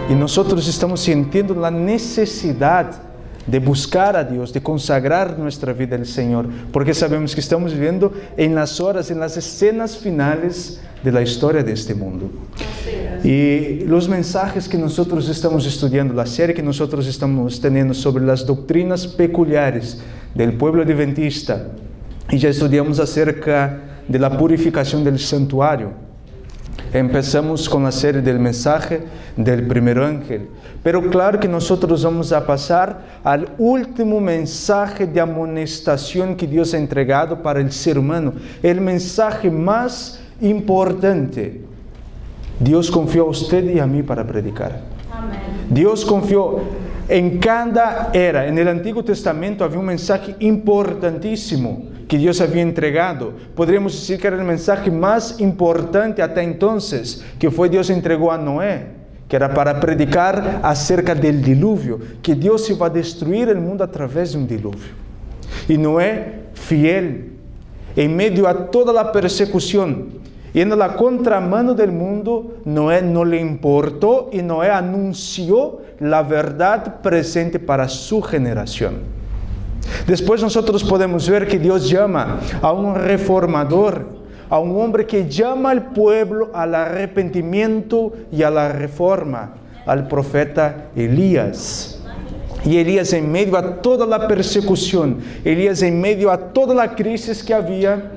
Y nosotros estamos sintiendo la necesidad de buscar a Dios, de consagrar nuestra vida al Señor, porque sabemos que estamos viviendo en las horas, en las escenas finales de la historia de este mundo. Y los mensajes que nosotros estamos estudiando, la serie que nosotros estamos teniendo sobre las doctrinas peculiares del pueblo adventista, y ya estudiamos acerca de la purificación del santuario. Empezamos con la serie del mensaje del primer ángel, pero claro que nosotros vamos a pasar al último mensaje de amonestación que Dios ha entregado para el ser humano, el mensaje más importante. Dios confió a usted y a mí para predicar. Amén. Dios confió en cada era. En el Antiguo Testamento había un mensaje importantísimo que Dios había entregado. Podríamos decir que era el mensaje más importante hasta entonces, que fue Dios entregó a Noé, que era para predicar acerca del diluvio, que Dios iba a destruir el mundo a través de un diluvio. Y Noé, fiel, en medio a toda la persecución, yendo a la contramano del mundo, Noé no le importó y Noé anunció la verdad presente para su generación. Después nosotros podemos ver que Dios llama a un reformador, a un hombre que llama al pueblo al arrepentimiento y a la reforma, al profeta Elías. Y Elías, en medio a toda la persecución, Elías en medio a toda la crisis que había,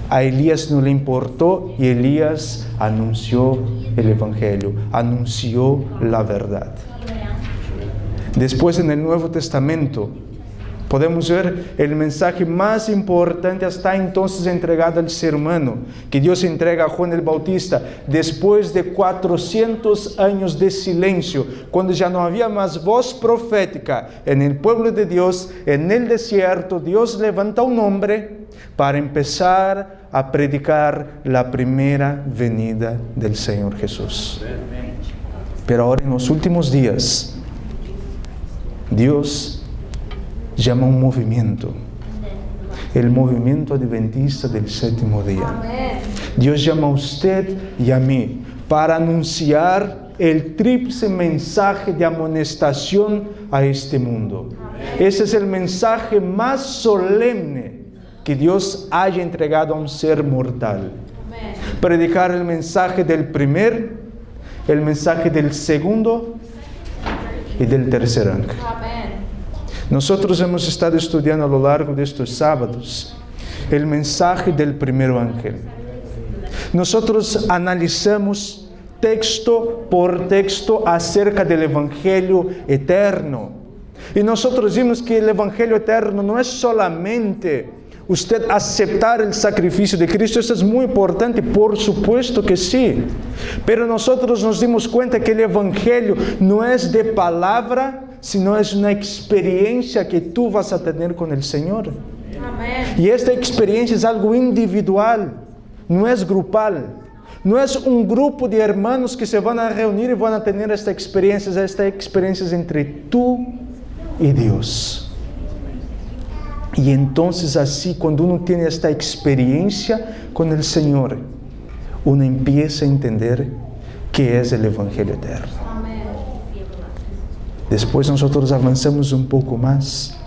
a Elías no le importó y Elías anunció el Evangelio, anunció la verdad. Después en el Nuevo Testamento podemos ver el mensaje más importante hasta entonces entregado al ser humano, que Dios entrega a Juan el Bautista después de 400 años de silencio, cuando ya no había más voz profética en el pueblo de Dios, en el desierto. Dios levanta un hombre para empezar a predicar la primera venida del Señor Jesús. Pero ahora en los últimos días, Dios llama un movimiento, el movimiento adventista del séptimo día. Amén. Dios llama a usted y a mí para anunciar el tríplice mensaje de amonestación a este mundo. Amén. Ese es el mensaje más solemne que Dios haya entregado a un ser mortal. Amén. Predicar el mensaje del primer, el mensaje del segundo y del tercer ángel. Amén. Nosotros hemos estado estudiando a lo largo de estos sábados el mensaje del primer ángel. Nosotros analizamos texto por texto acerca del Evangelio eterno. Y nosotros vimos que el Evangelio eterno no es solamente usted aceptar el sacrificio de Cristo. Eso es muy importante, por supuesto que sí. Pero nosotros nos dimos cuenta que el Evangelio no es de palabra, sino es una experiencia que tú vas a tener con el Señor. Amén. Y esta experiencia es algo individual, no es grupal. No es un grupo de hermanos que se van a reunir y van a tener esta experiencia es entre tú y Dios. Y entonces así, cuando uno tiene esta experiencia con el Señor, uno empieza a entender qué es el Evangelio eterno. Después nosotros avanzamos un poco más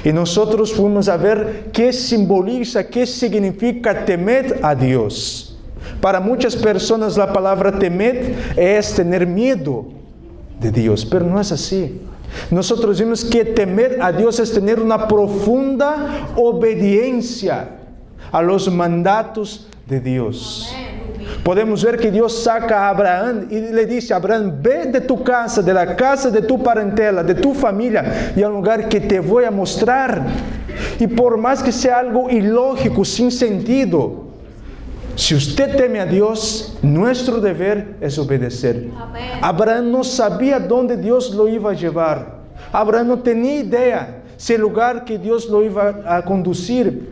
y nosotros fuimos a ver qué simboliza, qué significa temer a Dios. Para muchas personas la palabra temer es tener miedo de Dios, pero no es así. Nosotros vimos que temer a Dios es tener una profunda obediencia a los mandatos de Dios. Podemos ver que Dios saca a Abraham y le dice a Abraham: ve de tu casa, de la casa de tu parentela, de tu familia, y a un lugar que te voy a mostrar. Y por más que sea algo ilógico, sin sentido, si usted teme a Dios, nuestro deber es obedecer. Amén. Abraham no sabía dónde Dios lo iba a llevar. Abraham no tenía idea si el lugar que Dios lo iba a conducir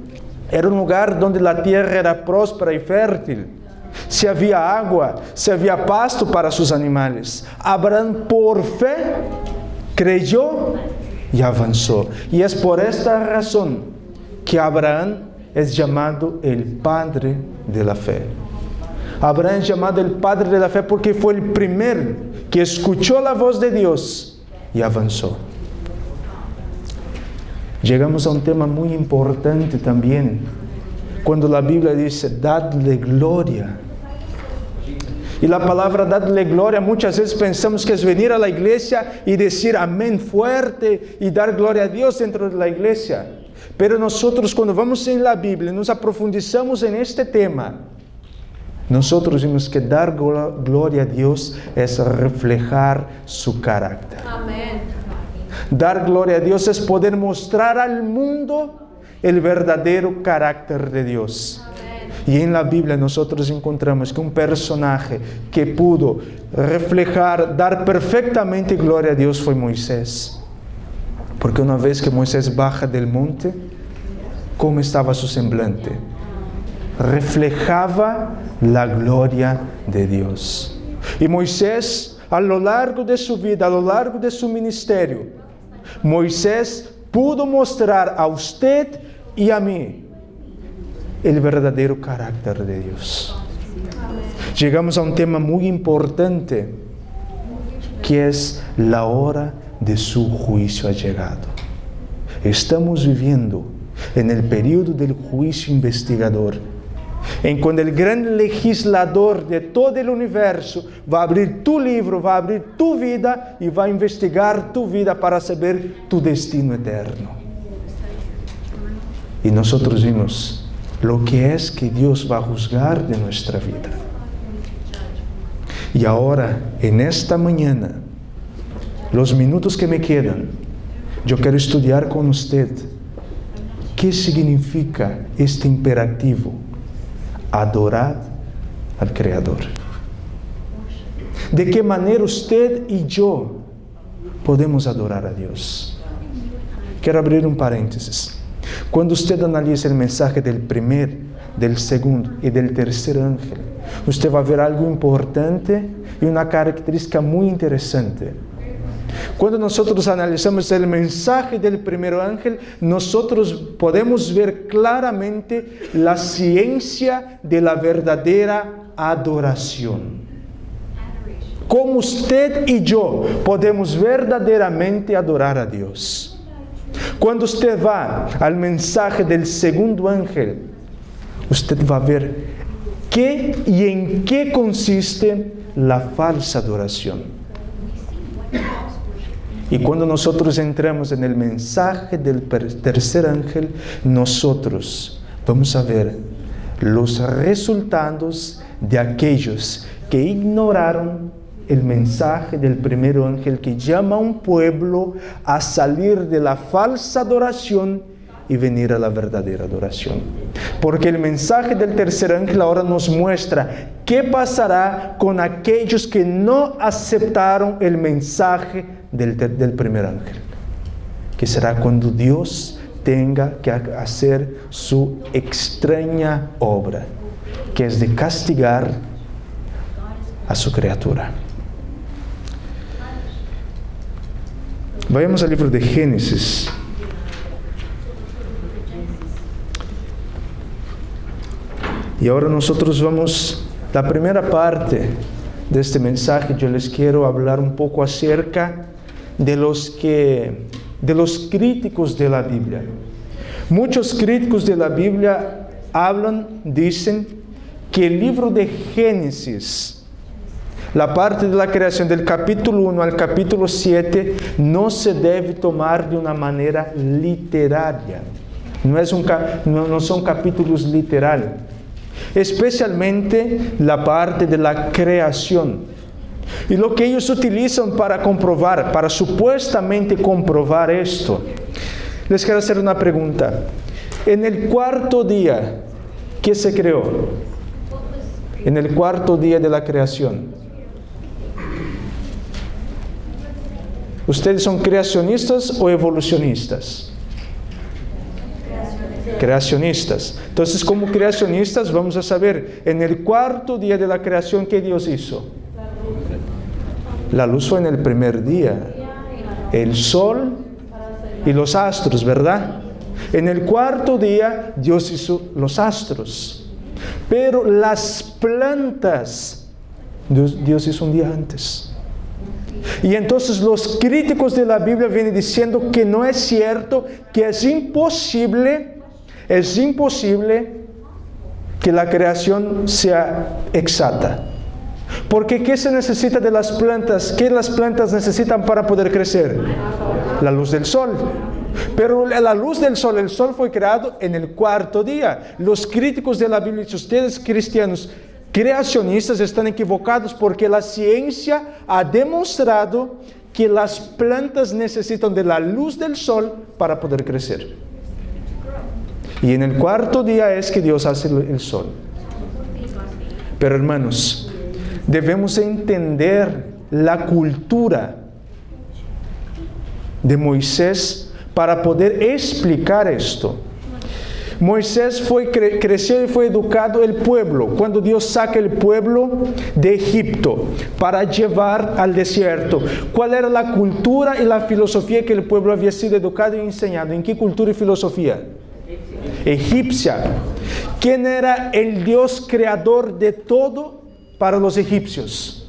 era un lugar donde la tierra era próspera y fértil, si había agua, si había pasto para sus animales. Abraham, por fe, creyó y avanzó. Y es por esta razón que Abraham es llamado el padre de la fe. Abraham es llamado el padre de la fe porque fue el primero que escuchó la voz de Dios y avanzó. Llegamos a un tema muy importante también, cuando la Biblia dice, dadle gloria. Y la palabra dadle gloria, muchas veces pensamos que es venir a la iglesia y decir amén fuerte y dar gloria a Dios dentro de la iglesia. Pero nosotros, cuando vamos en la Biblia, nos aprofundizamos en este tema, nosotros vimos que dar gloria a Dios es reflejar su carácter. Amén. Dar gloria a Dios es poder mostrar al mundo el verdadero carácter de Dios. Y en la Biblia nosotros encontramos que un personaje que pudo reflejar, dar perfectamente gloria a Dios fue Moisés. Porque una vez que Moisés baja del monte, ¿cómo estaba su semblante? Reflejaba la gloria de Dios. Y Moisés, a lo largo de su vida, a lo largo de su ministerio, Moisés pudo mostrar a usted y a mí el verdadero carácter de Dios. Llegamos a un tema muy importante, que es la hora de su juicio ha llegado. Estamos viviendo en el periodo del juicio investigador, en cuando el gran legislador de todo el universo va a abrir tu libro, va a abrir tu vida y va a investigar tu vida para saber tu destino eterno. Y nosotros vimos lo que es que Dios va a juzgar de nuestra vida. Y ahora, en esta mañana, los minutos que me quedan, yo quiero estudiar con usted qué significa este imperativo: adorar al Creador. ¿De qué manera usted y yo podemos adorar a Dios? Quiero abrir un paréntesis. Cuando usted analiza el mensaje del primer, del segundo y del tercer ángel, usted va a ver algo importante y una característica muy interesante. Cuando nosotros analizamos el mensaje del primer ángel, nosotros podemos ver claramente la ciencia de la verdadera adoración. Cómo usted y yo podemos verdaderamente adorar a Dios. Cuando usted va al mensaje del segundo ángel, usted va a ver qué y en qué consiste la falsa adoración. Y cuando nosotros entramos en el mensaje del tercer ángel, nosotros vamos a ver los resultados de aquellos que ignoraron el mensaje del primer ángel, que llama a un pueblo a salir de la falsa adoración y venir a la verdadera adoración. Porque el mensaje del tercer ángel ahora nos muestra qué pasará con aquellos que no aceptaron el mensaje del primer ángel. Que será cuando Dios tenga que hacer su extraña obra, que es de castigar a su criatura. Vayamos al libro de Génesis. Y ahora nosotros vamos, la primera parte de este mensaje, yo les quiero hablar un poco acerca de los críticos de la Biblia. Muchos críticos de la Biblia dicen que el libro de Génesis, la parte de la creación del capítulo 1 al capítulo 7, no se debe tomar de una manera literaria. No son capítulos literales. Especialmente la parte de la creación. Y lo que ellos utilizan para comprobar, para supuestamente comprobar esto, les quiero hacer una pregunta. En el cuarto día, ¿qué se creó? En el cuarto día de la creación. ¿Ustedes son creacionistas o evolucionistas? Creacionistas. Entonces, como creacionistas, vamos a saber, en el cuarto día de la creación, ¿qué Dios hizo? La luz fue en el primer día. El sol y los astros, ¿verdad? En el cuarto día, Dios hizo los astros. Pero las plantas, Dios hizo un día antes. Y entonces los críticos de la Biblia vienen diciendo que no es cierto, que es imposible que la creación sea exacta. Porque ¿qué se necesita de las plantas? ¿Qué las plantas necesitan para poder crecer? La luz del sol. Pero la luz del sol, el sol fue creado en el cuarto día. Los críticos de la Biblia, si ustedes cristianos creacionistas están equivocados, porque la ciencia ha demostrado que las plantas necesitan de la luz del sol para poder crecer. Y en el cuarto día es que Dios hace el sol. Pero hermanos, debemos entender la cultura de Moisés para poder explicar esto. Moisés creció y fue educado el pueblo. Cuando Dios saca el pueblo de Egipto para llevar al desierto, ¿cuál era la cultura y la filosofía que el pueblo había sido educado y enseñado? ¿En qué cultura y filosofía? Egipcia. ¿Quién era el Dios creador de todo para los egipcios?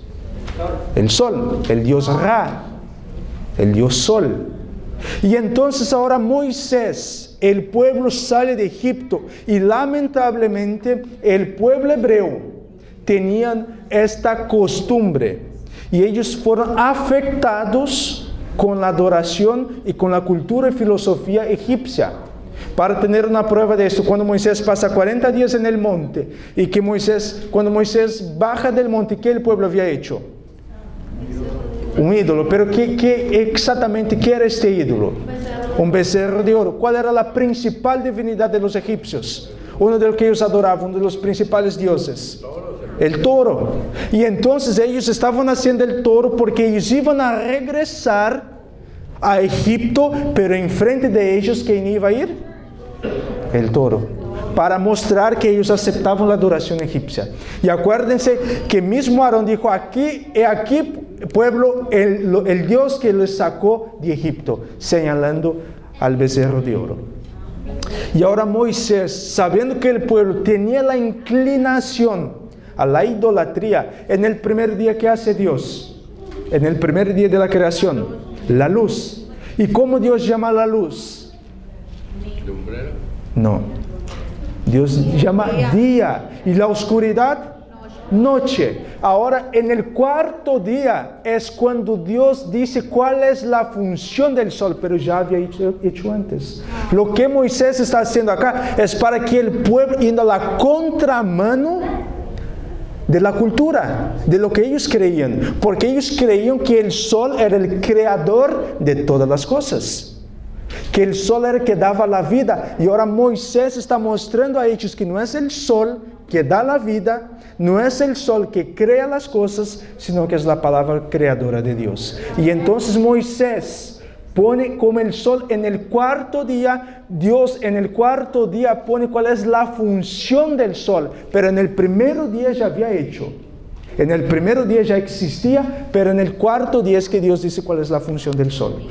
El sol, el Dios Ra, el Dios Sol. Y entonces ahora Moisés, el pueblo sale de Egipto y lamentablemente el pueblo hebreo tenían esta costumbre y ellos fueron afectados con la adoración y con la cultura y filosofía egipcia. Para tener una prueba de esto, cuando Moisés pasa 40 días en el monte y que cuando Moisés baja del monte, ¿qué el pueblo había hecho? Un ídolo. Pero exactamente qué era este ídolo? Un becerro de oro. ¿Cuál era la principal divinidad de los egipcios? Uno de los que ellos adoraban, uno de los principales dioses. El toro. Y entonces ellos estaban haciendo el toro porque ellos iban a regresar a Egipto, pero enfrente de ellos, ¿quién iba a ir? El toro. Para mostrar que ellos aceptaban la adoración egipcia. Y acuérdense que mismo Aarón dijo, aquí pueblo, el Dios que les sacó de Egipto, señalando al becerro de oro. Y ahora Moisés, sabiendo que el pueblo tenía la inclinación a la idolatría, en el primer día que hace Dios, en el primer día de la creación, la luz. ¿Y cómo Dios llama la luz? No. Dios llama día. ¿Y la oscuridad? Noche. Ahora, en el cuarto día es cuando Dios dice cuál es la función del sol, pero ya había hecho antes. Lo que Moisés está haciendo acá es para que el pueblo, yendo a la contramano de la cultura, de lo que ellos creían, porque ellos creían que el sol era el creador de todas las cosas, que el sol era el que daba la vida. Y ahora Moisés está mostrando a ellos que no es el sol que da la vida, no es el sol que crea las cosas, sino que es la palabra creadora de Dios. Y entonces Moisés pone como el sol en el cuarto día. Dios en el cuarto día pone cuál es la función del sol, pero en el primer día ya había hecho. En el primer día ya existía, pero en el cuarto día es que Dios dice cuál es la función del sol.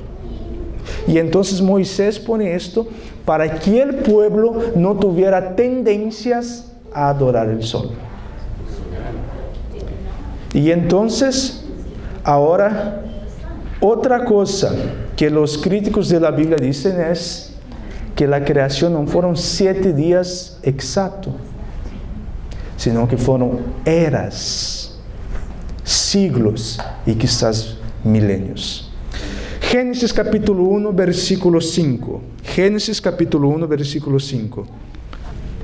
Y entonces Moisés pone esto para que el pueblo no tuviera tendencias a adorar el sol. Y entonces, ahora, otra cosa que los críticos de la Biblia dicen es que la creación no fueron 7 días exactos, sino que fueron eras, siglos y quizás milenios. Génesis capítulo 1, versículo 5. Génesis capítulo 1, versículo 5.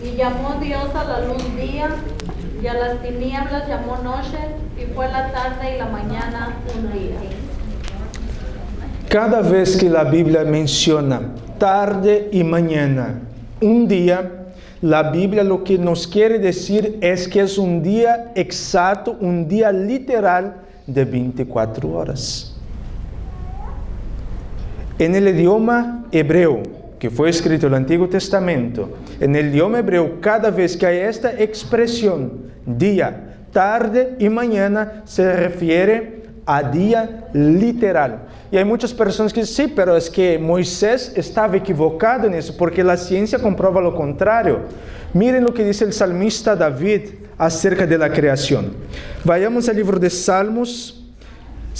Y llamó Dios a la luz día, y a las tinieblas llamó noche, y fue la tarde y la mañana un día. Cada vez que la Biblia menciona tarde y mañana, un día, la Biblia lo que nos quiere decir es que es un día exacto, un día literal de 24 horas. En el idioma hebreo, que fue escrito en el Antiguo Testamento, en el idioma hebreo, cada vez que hay esta expresión, día, tarde y mañana, se refiere a día literal. Y hay muchas personas que dicen, sí, pero es que Moisés estaba equivocado en eso, porque la ciencia comprueba lo contrario. Miren lo que dice el salmista David acerca de la creación. Vayamos al libro de Salmos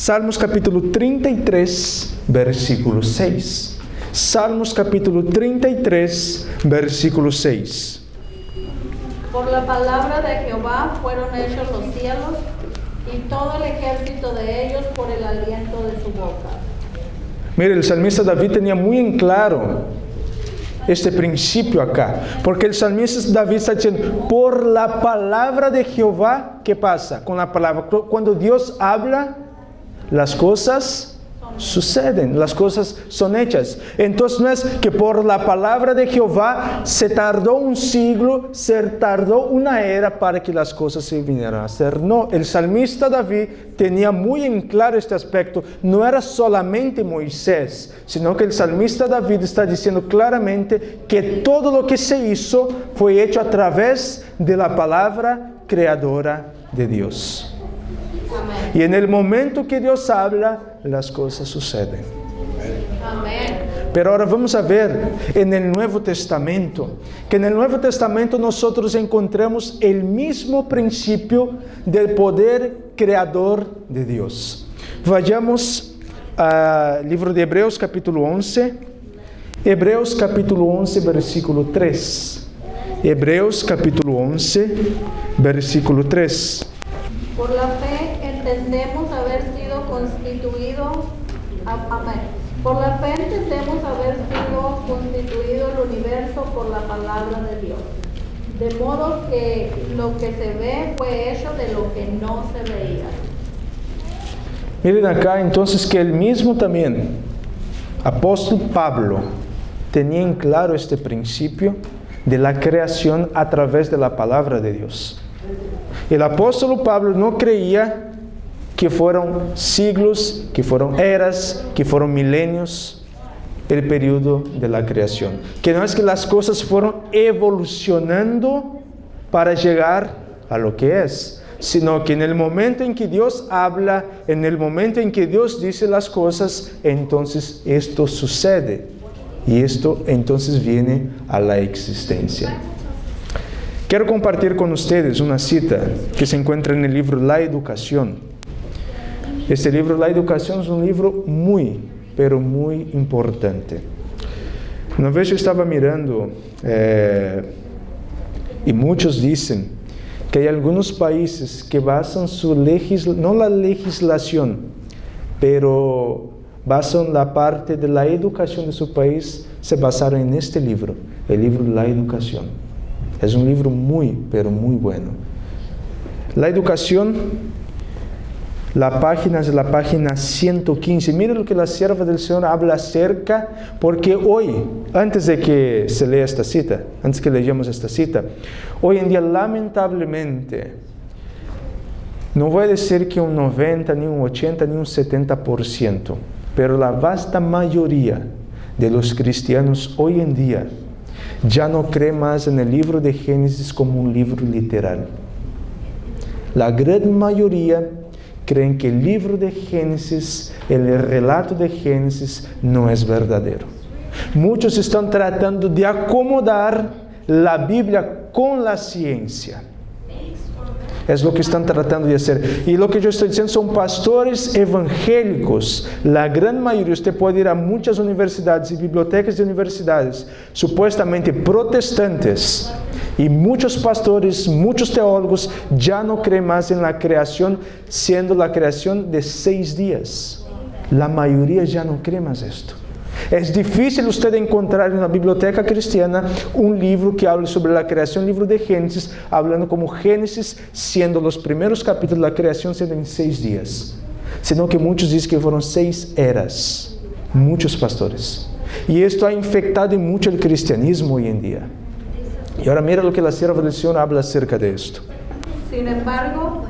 Salmos capítulo 33, versículo 6. Salmos capítulo 33, versículo 6. Por la palabra de Jehová fueron hechos los cielos, y todo el ejército de ellos por el aliento de su boca. Mire, el salmista David tenía muy en claro este principio acá, porque el salmista David está diciendo, por la palabra de Jehová, ¿qué pasa con la palabra? Cuando Dios habla, las cosas suceden, las cosas son hechas. Entonces no es que por la palabra de Jehová se tardó un siglo, se tardó una era para que las cosas se vinieran a hacer. No, el salmista David tenía muy en claro este aspecto. No era solamente Moisés, sino que el salmista David está diciendo claramente que todo lo que se hizo fue hecho a través de la palabra creadora de Dios. Amén. Y en el momento que Dios habla, las cosas suceden. Amén. Pero ahora vamos a ver en el Nuevo Testamento, que en el Nuevo Testamento nosotros encontramos el mismo principio del poder creador de Dios. Vayamos al libro de Hebreos capítulo 11. Hebreos capítulo 11, versículo 3. Hebreos capítulo 11, versículo 3. Por la fe entendemos haber sido constituido, amén. Por la fe entendemos haber sido constituido el universo por la palabra de Dios. De modo que lo que se ve fue hecho de lo que no se veía. Miren acá entonces que el mismo también, apóstol Pablo, tenía en claro este principio de la creación a través de la palabra de Dios. El apóstol Pablo no creía que fueron siglos, que fueron eras, que fueron milenios el periodo de la creación. Que no es que las cosas fueron evolucionando para llegar a lo que es, sino que en el momento en que Dios habla, en el momento en que Dios dice las cosas, entonces esto sucede. Y esto entonces viene a la existencia. Quiero compartir con ustedes una cita que se encuentra en el libro La Educación. Este libro, La Educación, es un libro muy, pero muy importante. Una vez yo estaba mirando, y muchos dicen que hay algunos países que basan su no la legislación, pero basan la parte de la educación de su país, se basaron en este libro, el libro La Educación. Es un libro muy, pero muy bueno. La Educación, la página es la página 115. Miren lo que la sierva del Señor habla acerca, porque hoy, antes de que se lea esta cita, antes que leyamos esta cita, hoy en día lamentablemente, no voy a decir que un 90, ni un 80, ni un 70%, pero la vasta mayoría de los cristianos hoy en día ya no cree más en el libro de Génesis como un libro literal. La gran mayoría creen que el libro de Génesis, el relato de Génesis, no es verdadero. Muchos están tratando de acomodar la Biblia con la ciencia. Es lo que están tratando de hacer. Y lo que yo estoy diciendo son pastores evangélicos. La gran mayoría, usted puede ir a muchas universidades y bibliotecas de universidades, supuestamente protestantes. Y muchos pastores, muchos teólogos ya no creen más en la creación, siendo la creación de 6 días. La mayoría ya no cree más esto. Es difícil usted encontrar en una biblioteca cristiana un libro que hable sobre la creación, libro de Génesis, hablando como Génesis, siendo los primeros capítulos de la creación siendo en 6 días. Sino que muchos dicen que fueron 6 eras. Muchos pastores. Y esto ha infectado mucho el cristianismo hoy en día. Y ahora mira lo que la sierva del Señor habla acerca de esto. Sin embargo,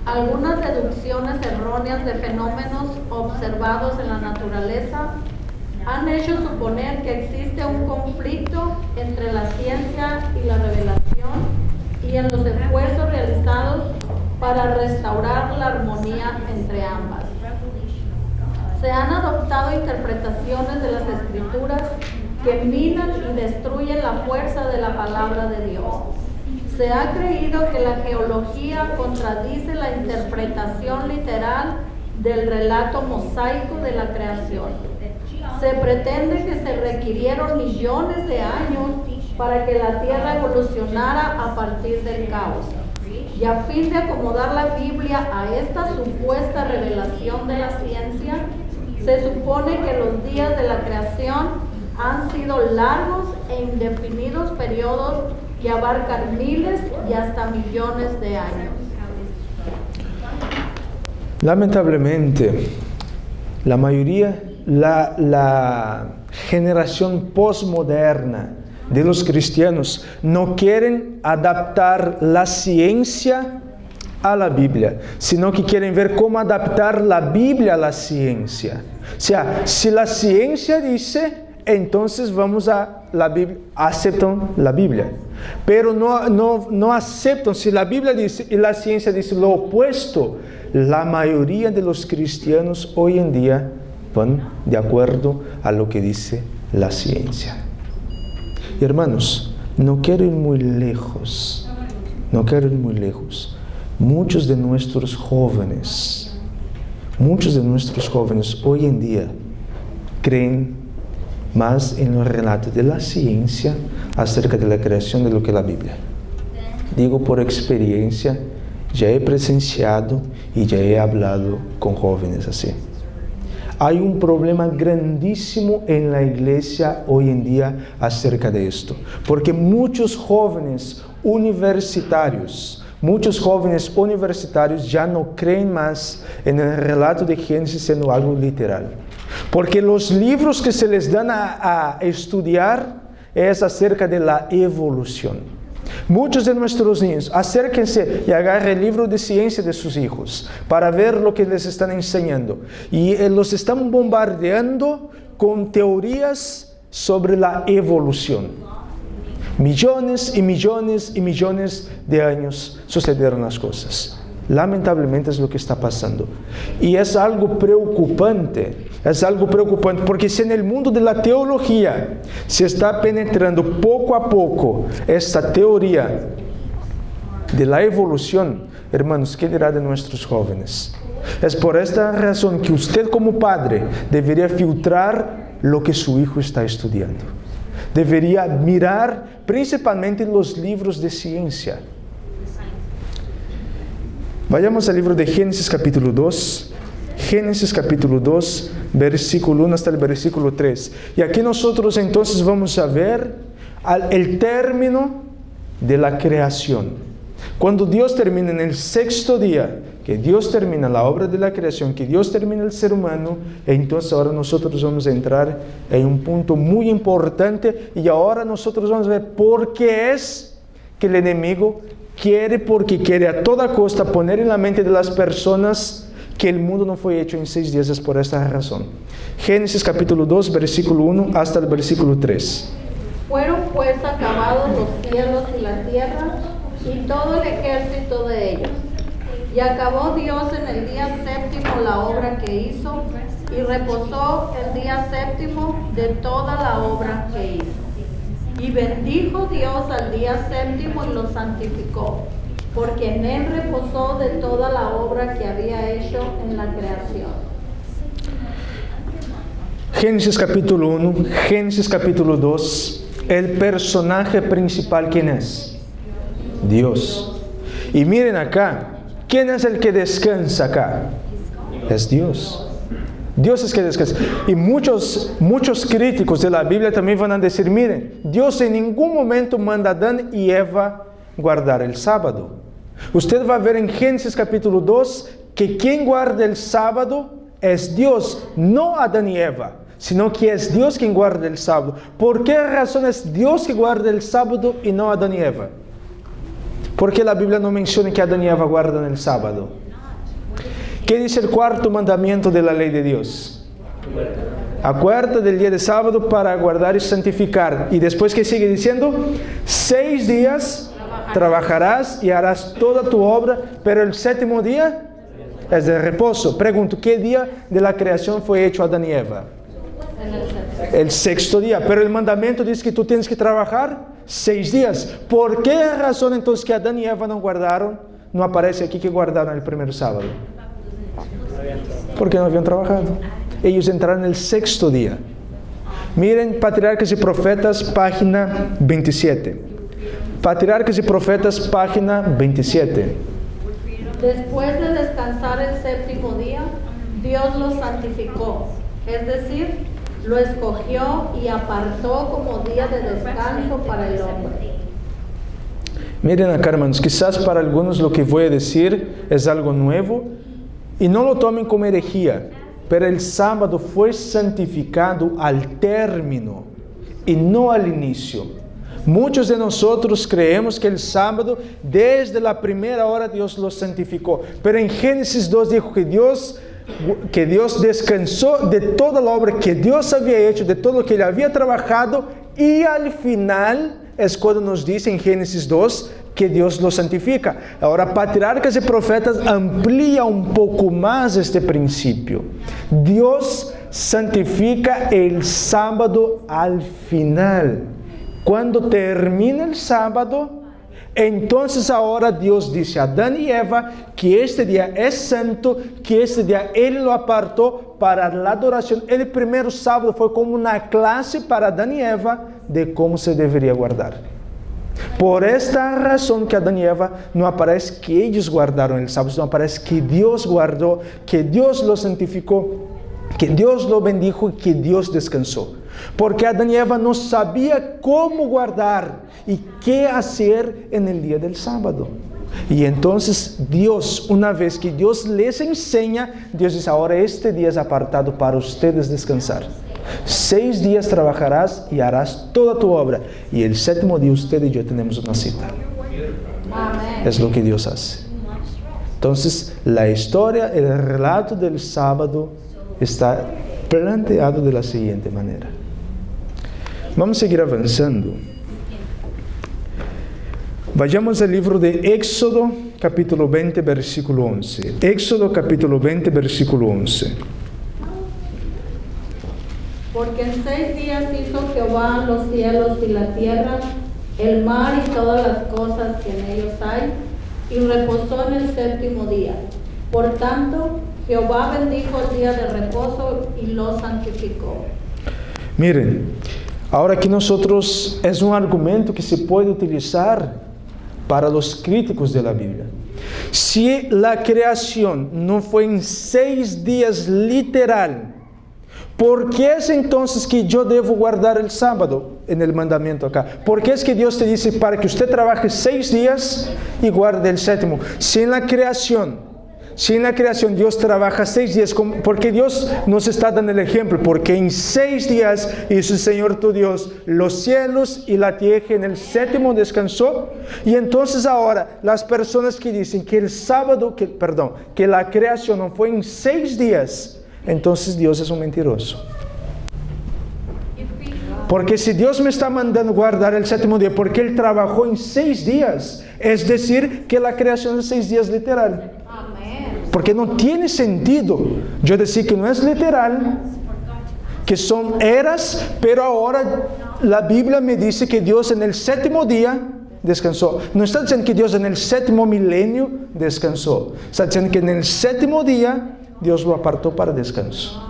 algunas deducciones erróneas de fenómenos observados en la naturaleza han hecho suponer que existe un conflicto entre la ciencia y la revelación y en los esfuerzos realizados para restaurar la armonía entre ambas. Se han adoptado interpretaciones de las Escrituras que minan y destruyen la fuerza de la palabra de Dios. Se ha creído que la geología contradice la interpretación literal del relato mosaico de la creación. Se pretende que se requirieron millones de años para que la Tierra evolucionara a partir del caos. Y a fin de acomodar la Biblia a esta supuesta revelación de la ciencia, se supone que los días de la creación han sido largos e indefinidos periodos que abarcan miles y hasta millones de años. Lamentablemente, la mayoría, la generación postmoderna de los cristianos no quieren adaptar la ciencia a la Biblia, sino que quieren ver cómo adaptar la Biblia a la ciencia. O sea, si la ciencia dice, entonces vamos a la Biblia, aceptan la Biblia. Pero no aceptan, si la Biblia dice y la ciencia dice lo opuesto, la mayoría de los cristianos hoy en día van de acuerdo a lo que dice la ciencia. Hermanos, no quiero ir muy lejos, Muchos de nuestros jóvenes hoy en día creen más en los relatos de la ciencia acerca de la creación de lo que la Biblia. Digo por experiencia, ya he presenciado y ya he hablado con jóvenes así. Hay un problema grandísimo en la iglesia hoy en día acerca de esto, porque muchos jóvenes universitarios ya no creen más en el relato de Génesis siendo algo literal, porque los libros que se les dan a estudiar es acerca de la evolución. Muchos de nuestros niños, acérquense y agarren el libro de ciencia de sus hijos para ver lo que les están enseñando. Y los están bombardeando con teorías sobre la evolución. Millones y millones y millones de años sucedieron las cosas. Lamentablemente es lo que está pasando. Y es algo preocupante. Porque si en el mundo de la teología se está penetrando poco a poco esta teoría de la evolución, hermanos, ¿qué dirá de nuestros jóvenes? Es por esta razón que usted como padre debería filtrar lo que su hijo está estudiando. Debería mirar principalmente los libros de ciencia. Vayamos al libro de Génesis capítulo 2. Génesis capítulo 2, versículo 1 hasta el versículo 3. Y aquí nosotros entonces vamos a ver el término de la creación. Cuando Dios termina en el sexto día, que Dios termina la obra de la creación, que Dios termina el ser humano, entonces ahora nosotros vamos a entrar en un punto muy importante y ahora nosotros vamos a ver por qué es que el enemigo quiere a toda costa poner en la mente de las personas que el mundo no fue hecho en 6 días, es por esta razón. Génesis capítulo 2, versículo 1 hasta el versículo 3. Fueron pues acabados los cielos y la tierra y todo el ejército de ellos. Y acabó Dios en el día séptimo la obra que hizo y reposó el día séptimo de toda la obra que hizo. Y bendijo Dios al día séptimo y lo santificó, porque en él reposó de toda la obra que había hecho en la creación. Génesis capítulo 1, Génesis capítulo 2, el personaje principal, ¿quién es? Dios. Y miren acá, ¿quién es el que descansa acá? Es Dios. Dios es que descansa. Y muchos críticos de la Biblia también van a decir, miren, Dios en ningún momento manda a Adán y Eva guardar el sábado. Usted va a ver en Génesis capítulo 2 que quien guarda el sábado es Dios, no Adán y Eva, sino que es Dios quien guarda el sábado. ¿Por qué razón es Dios que guarda el sábado y no Adán y Eva? ¿Por qué la Biblia no menciona que Adán y Eva guardan el sábado? ¿Qué dice el cuarto mandamiento de la ley de Dios? Acuérdate del día de sábado para guardar y santificar. Y después, ¿qué sigue diciendo? 6 días trabajarás y harás toda tu obra, pero el séptimo día es de reposo. Pregunto, ¿qué día de la creación fue hecho Adán y Eva? El sexto día. Pero el mandamiento dice que tú tienes que trabajar 6 días. ¿Por qué razón entonces que Adán y Eva no guardaron? No aparece aquí que guardaron el primer sábado. porque no habían trabajado. Ellos entraron el 6º día. Miren, Patriarcas y Profetas, página 27. Patriarcas y Profetas, página 27. Después de descansar el 7º día, Dios lo santificó, es decir, lo escogió y apartó como día de descanso para el hombre. Miren acá, hermanos, quizás para algunos lo que voy a decir es algo nuevo y no lo tomen como herejía, pero el sábado fue santificado al término y no al inicio. Muchos de nosotros creemos que el sábado, desde la primera hora, Dios lo santificó. Pero en Génesis 2 dijo que Dios descansó de toda la obra que Dios había hecho, de todo lo que Él había trabajado, y al final es cuando nos dice en Génesis 2 que Dios lo santifica. Ahora, Patriarcas y Profetas amplía un poco más este principio. Dios santifica el sábado al final. Cuando termina el sábado, entonces ahora Dios dice a Adán y Eva que este día es santo, que este día Él lo apartó para la adoración. El primer sábado fue como una clase para Adán y Eva de cómo se debería guardar. Por esta razón que Adán y Eva no aparece que ellos guardaron el sábado, no aparece que Dios guardó, que Dios lo santificó, que Dios lo bendijo y que Dios descansó. Porque Adán y Eva no sabían cómo guardar y qué hacer en el día del sábado. Y entonces Dios, una vez que Dios les enseña, Dios dice, ahora este día es apartado para ustedes descansar. 6 días trabajarás y harás toda tu obra. Y el 7º día usted y yo tenemos una cita. Amén. Es lo que Dios hace. Entonces, la historia, el relato del sábado está planteado de la siguiente manera. Vamos a seguir avanzando. Vayamos al libro de Éxodo, capítulo 20, versículo 11. Éxodo, capítulo 20, versículo 11. Porque en 6 días hizo Jehová los cielos y la tierra, el mar y todas las cosas que en ellos hay, y reposó en el 7º día. Por tanto, Jehová bendijo el día de reposo y lo santificó. Miren, ahora aquí nosotros es un argumento que se puede utilizar para los críticos de la Biblia. Si la creación no fue en 6 días literal, ¿por qué es entonces que yo debo guardar el sábado en el mandamiento acá? ¿Por qué es que Dios te dice para que usted trabaje 6 días y guarde el 7º? Si en la creación Dios trabaja 6 días, porque Dios nos está dando el ejemplo, porque en 6 días hizo el Señor tu Dios los cielos y la tierra, en el 7º descansó. Y entonces ahora las personas que dicen que que la creación no fue en 6 días, entonces Dios es un mentiroso. Porque si Dios me está mandando guardar el 7º día porque Él trabajó en 6 días, es decir, que la creación es 6 días literal. Porque no tiene sentido yo decir que no es literal, que son eras, pero ahora la Biblia me dice que Dios en el 7º día descansó. No está diciendo que Dios en el 7º milenio descansó. Está diciendo que en el 7º día Dios lo apartó para descanso.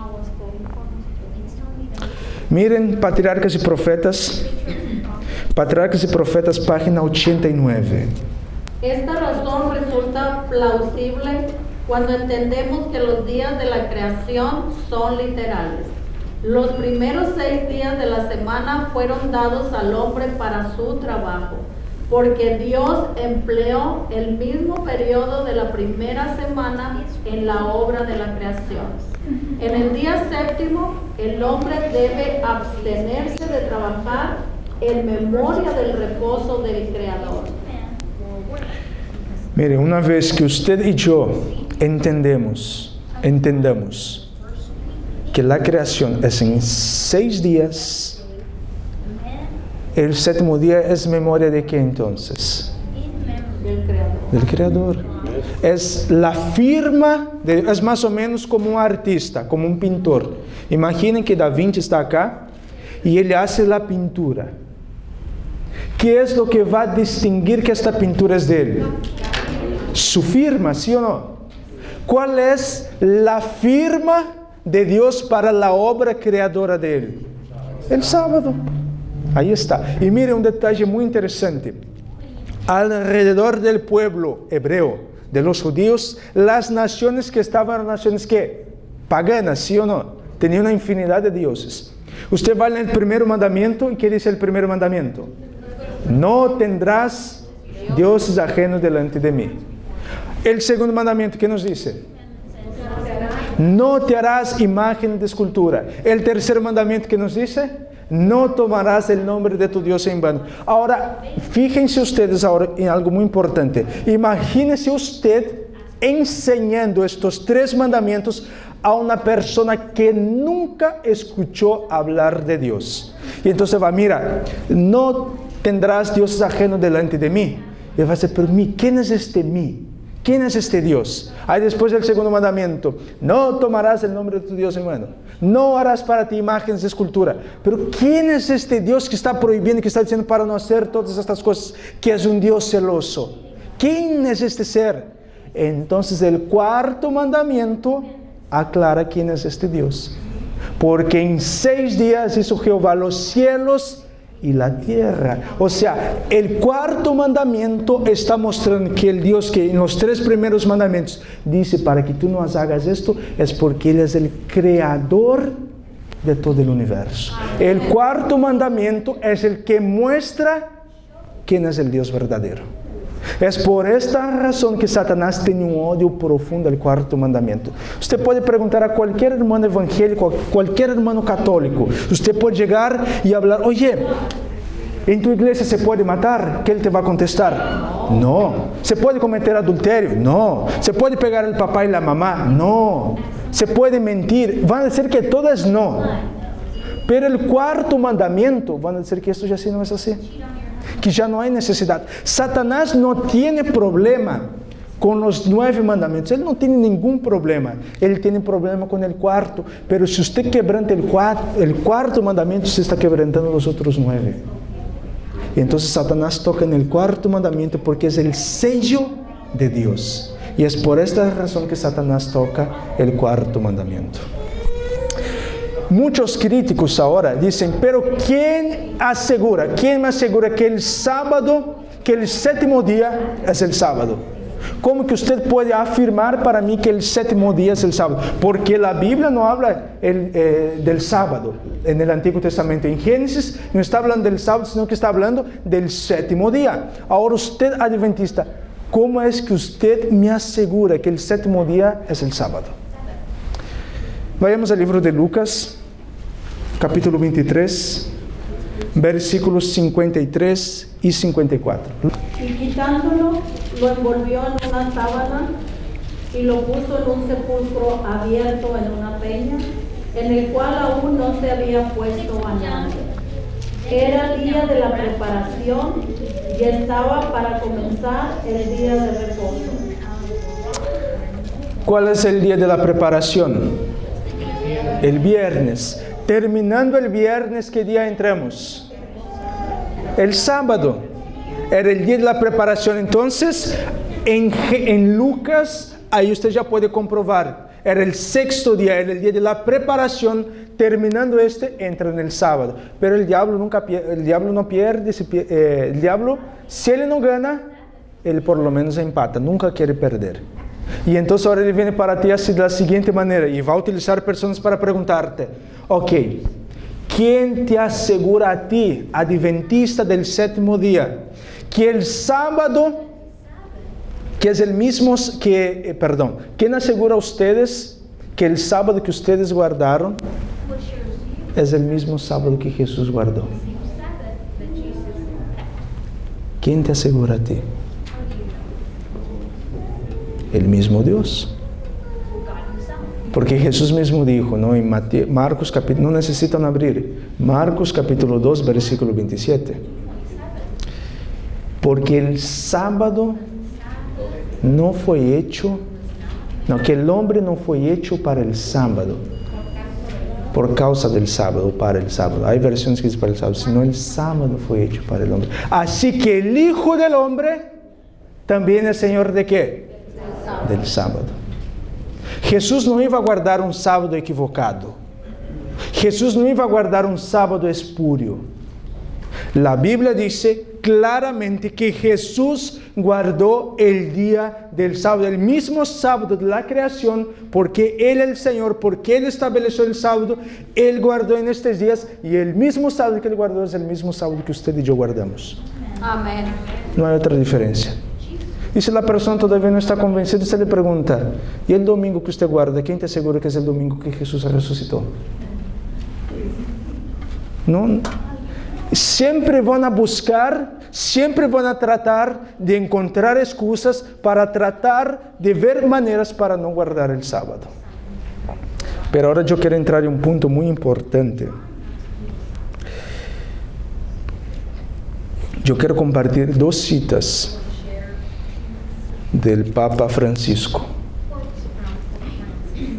Miren, Patriarcas y Profetas, página 89. Esta razón resulta plausible cuando entendemos que los días de la creación son literales. Los primeros 6 días de la semana fueron dados al hombre para su trabajo, porque Dios empleó el mismo periodo de la primera semana en la obra de la creación. En el día 7º, el hombre debe abstenerse de trabajar en memoria del reposo del Creador. Mire, una vez que usted y yo entendamos que la creación es en 6 días, el 7º día es memoria de qué entonces? Del Creador. Es la firma, es más o menos como un artista, como un pintor. Imaginen que Da Vinci está acá y él hace la pintura. ¿Qué es lo que va a distinguir que esta pintura es de él? Su firma, ¿sí o no? ¿Cuál es la firma de Dios para la obra creadora de Él? El sábado. Ahí está. Y mire un detalle muy interesante. Alrededor del pueblo hebreo, de los judíos, las naciones que estaban, naciones que paganas, ¿sí o no? Tenían una infinidad de dioses. Usted va en el primer mandamiento, ¿y qué dice el primer mandamiento? No tendrás dioses ajenos delante de mí. El segundo mandamiento, ¿qué nos dice? No te harás imagen de escultura. El tercer mandamiento, ¿qué nos dice? No tomarás el nombre de tu Dios en vano. Ahora, fíjense ustedes ahora en algo muy importante. Imagínese usted enseñando estos 3 mandamientos a una persona que nunca escuchó hablar de Dios. Y entonces va, mira, no tendrás dioses ajenos delante de mí. Y va a decir, pero mí, ¿quién es este mí? ¿Quién es este Dios? Ahí después del segundo mandamiento, no tomarás el nombre de tu Dios en vano. No harás para ti imágenes de escultura. Pero ¿quién es este Dios que está prohibiendo, que está diciendo para no hacer todas estas cosas? Que es un Dios celoso. ¿Quién es este ser? Entonces el cuarto mandamiento aclara quién es este Dios. Porque en 6 días hizo Jehová los cielos y la tierra. O sea, el cuarto mandamiento está mostrando que el Dios que en los 3 primeros mandamientos dice para que tú no hagas esto, es porque Él es el creador de todo el universo. El cuarto mandamiento es el que muestra quién es el Dios verdadero. Es por esta razón que Satanás tiene un odio profundo al cuarto mandamiento. Usted puede preguntar a cualquier hermano evangélico, a cualquier hermano católico. Usted puede llegar y hablar, oye, ¿en tu iglesia se puede matar? ¿Qué él te va a contestar? No. ¿Se puede cometer adulterio? No. ¿Se puede pegar al papá y la mamá? No. ¿Se puede mentir? Van a decir que todo es no. Pero el cuarto mandamiento, van a decir que esto ya sí no es así. Que ya no hay necesidad. Satanás no tiene problema con los 9 mandamientos. Él no tiene ningún problema. Él tiene problema con el cuarto. Pero si usted quebranta el cuarto mandamiento, se está quebrantando los otros 9. Y entonces Satanás toca en el cuarto mandamiento porque es el sello de Dios. Y es por esta razón que Satanás toca el cuarto mandamiento. Muchos críticos ahora dicen, pero ¿quién me asegura que el sábado, que el séptimo día es el sábado? ¿Cómo que usted puede afirmar para mí que el séptimo día es el sábado? Porque la Biblia no habla del sábado en el Antiguo Testamento. En Génesis no está hablando del sábado, sino que está hablando del séptimo día. Ahora usted, adventista, ¿cómo es que usted me asegura que el séptimo día es el sábado? Vayamos al libro de Lucas, capítulo 23, versículos 53 y 54. Y quitándolo, lo envolvió en una sábana y lo puso en un sepulcro abierto en una peña, en el cual aún no se había puesto bañando. Era día de la preparación y estaba para comenzar el día de reposo. ¿Cuál es el día de la preparación? El viernes. Terminando el viernes, ¿qué día entramos? El sábado. Era el día de la preparación. Entonces, en Lucas, ahí usted ya puede comprobar. Era el 6º día, era el día de la preparación. Terminando entra en el sábado. Pero el diablo no pierde. El diablo, si él no gana, él por lo menos empata. Nunca quiere perder. Y entonces ahora ele viene para ti así de la siguiente manera y va a utilizar personas para preguntarte, ok, ¿quién te asegura a ti, adventista del séptimo día, que el sábado, que es el mismo, ¿quién asegura a ustedes que el sábado que ustedes guardaron es el mismo sábado que Jesús guardó? ¿Quién te asegura a ti? El mismo Dios. Porque Jesús mismo dijo, ¿no? En Marcos capítulo, no necesitan abrir, Marcos capítulo 2, versículo 27. Porque el sábado no fue hecho, que el hombre no fue hecho para el sábado, por causa del sábado, para el sábado. Hay versiones que dicen para el sábado, sino el sábado fue hecho para el hombre. Así que el Hijo del Hombre también es Señor de ¿qué? Del sábado. Jesús no iba a guardar un sábado equivocado. Jesús no iba a guardar un sábado espurio. La Biblia dice claramente que Jesús guardó el día del sábado, el mismo sábado de la creación, porque Él es el Señor, porque Él estableció el sábado, Él guardó en estos días, y el mismo sábado que Él guardó es el mismo sábado que usted y yo guardamos. Amén. No hay otra diferencia. Y si la persona todavía no está convencida, usted le pregunta, ¿y el domingo que usted guarda, quién te asegura que es el domingo que Jesús resucitó? No. Siempre van a buscar, siempre van a tratar de encontrar excusas para tratar de ver maneras para no guardar el sábado. Pero ahora yo quiero entrar en un punto muy importante. Yo quiero compartir 2 citas del Papa Francisco.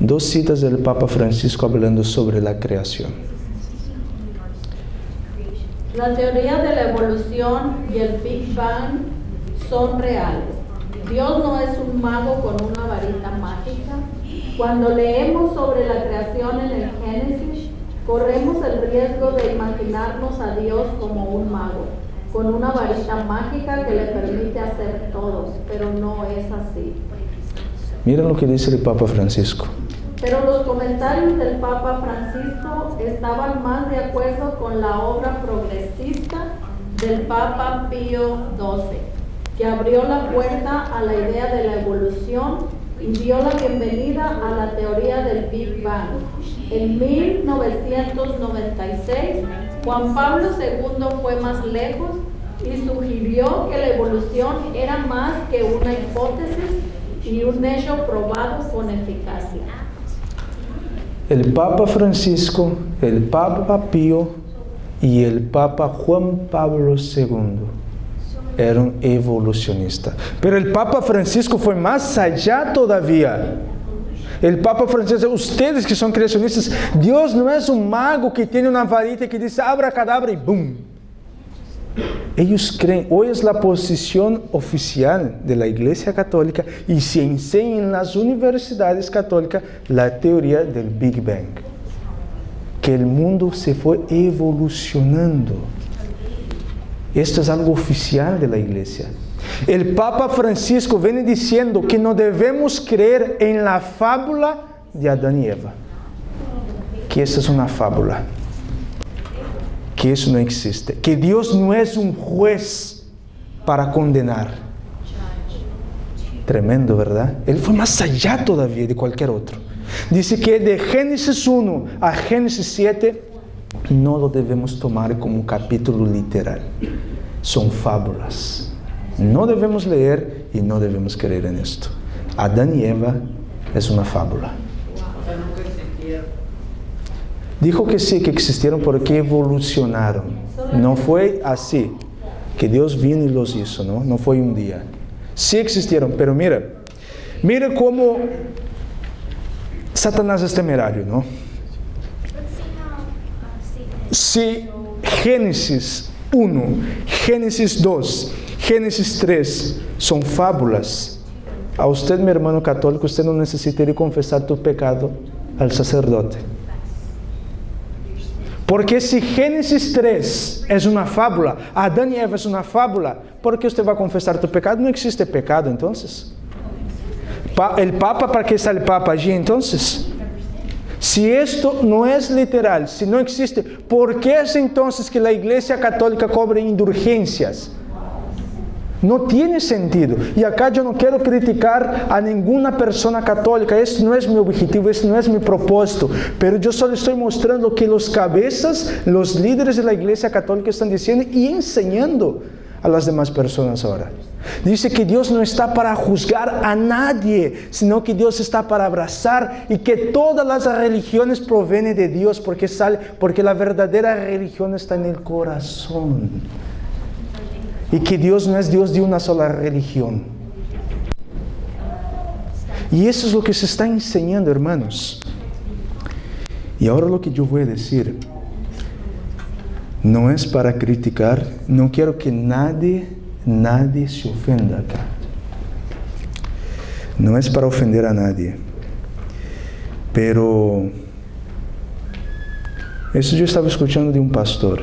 2 citas del Papa Francisco hablando sobre la creación. La teoría de la evolución y el Big Bang son reales. Dios no es un mago con una varita mágica. Cuando leemos sobre la creación en el Génesis, corremos el riesgo de imaginarnos a Dios como un mago, con una varita mágica que le permite hacer todo, pero no es así. Miren lo que dice el Papa Francisco. Pero los comentarios del Papa Francisco estaban más de acuerdo con la obra progresista del Papa Pío XII, que abrió la puerta a la idea de la evolución y dio la bienvenida a la teoría del Big Bang. En 1996, Juan Pablo II fue más lejos y sugirió que la evolución era más que una hipótesis y un hecho probado con eficacia. El Papa Francisco, el Papa Pío y el Papa Juan Pablo II eran evolucionistas. Pero el Papa Francisco fue más allá todavía. El Papa Francisco, ustedes que son creacionistas, Dios no es un mago que tiene una varita que dice abracadabra y ¡boom! Ellos creen, hoy es la posición oficial de la Iglesia Católica y se enseña en las universidades católicas la teoría del Big Bang. Que el mundo se fue evolucionando. Esto es algo oficial de la Iglesia. El Papa Francisco viene diciendo que no debemos creer en la fábula de Adán y Eva. Que esta es una fábula. Que eso no existe, que Dios no es un juez para condenar. Tremendo, ¿verdad? Él fue más allá todavía de cualquier otro. Dice que de Génesis 1 a Génesis 7 no lo debemos tomar como un capítulo literal. Son fábulas. No debemos leer y no debemos creer en esto. Adán y Eva es una fábula. Dijo que sí, que existieron porque evolucionaron. No fue así, que Dios vino y los hizo, ¿no? No fue un día. Sí existieron, pero mira cómo Satanás es temerario, ¿no? Si Génesis 1, Génesis 2, Génesis 3 son fábulas, a usted, mi hermano católico, usted no necesita ir a confesar tu pecado al sacerdote. Porque si Génesis 3 es una fábula, Adán y Eva es una fábula, ¿por qué usted va a confesar tu pecado? No existe pecado entonces. ¿El Papa, para qué está el Papa allí entonces? Si esto no es literal, si no existe, ¿por qué es entonces que la Iglesia Católica cobra indulgencias? No tiene sentido. Y acá yo no quiero criticar a ninguna persona católica. Este no es mi objetivo, este no es mi propósito. Pero yo solo estoy mostrando lo que los cabezas, los líderes de la Iglesia Católica están diciendo y enseñando a las demás personas ahora. Dice que Dios no está para juzgar a nadie, sino que Dios está para abrazar y que todas las religiones provienen de Dios porque la verdadera religión está en el corazón. Y que Dios no es Dios de una sola religión. Y eso es lo que se está enseñando, hermanos. Y ahora lo que yo voy a decir no es para criticar, no quiero que nadie se ofenda acá. No es para ofender a nadie. Pero eso yo estaba escuchando de un pastor,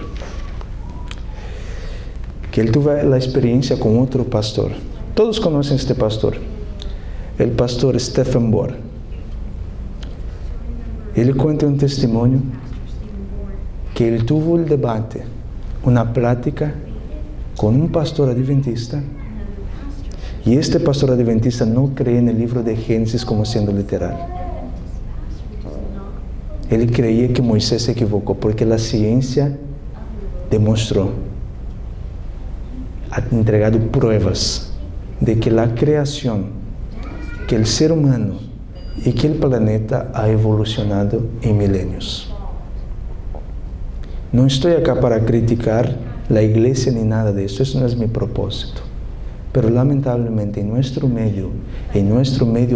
que él tuvo la experiencia con otro pastor. Todos conocen este pastor, el pastor Stephen Bohr. Él cuenta un testimonio que él tuvo el debate, una plática con un pastor adventista, y este pastor adventista no cree en el libro de Génesis como siendo literal. Él creía que Moisés se equivocó porque la ciencia demostró, ha entregado pruebas de que la creación, que el ser humano y que el planeta ha evolucionado en milenios. No estoy acá para criticar la iglesia ni nada de eso no es mi propósito. Pero lamentablemente en nuestro medio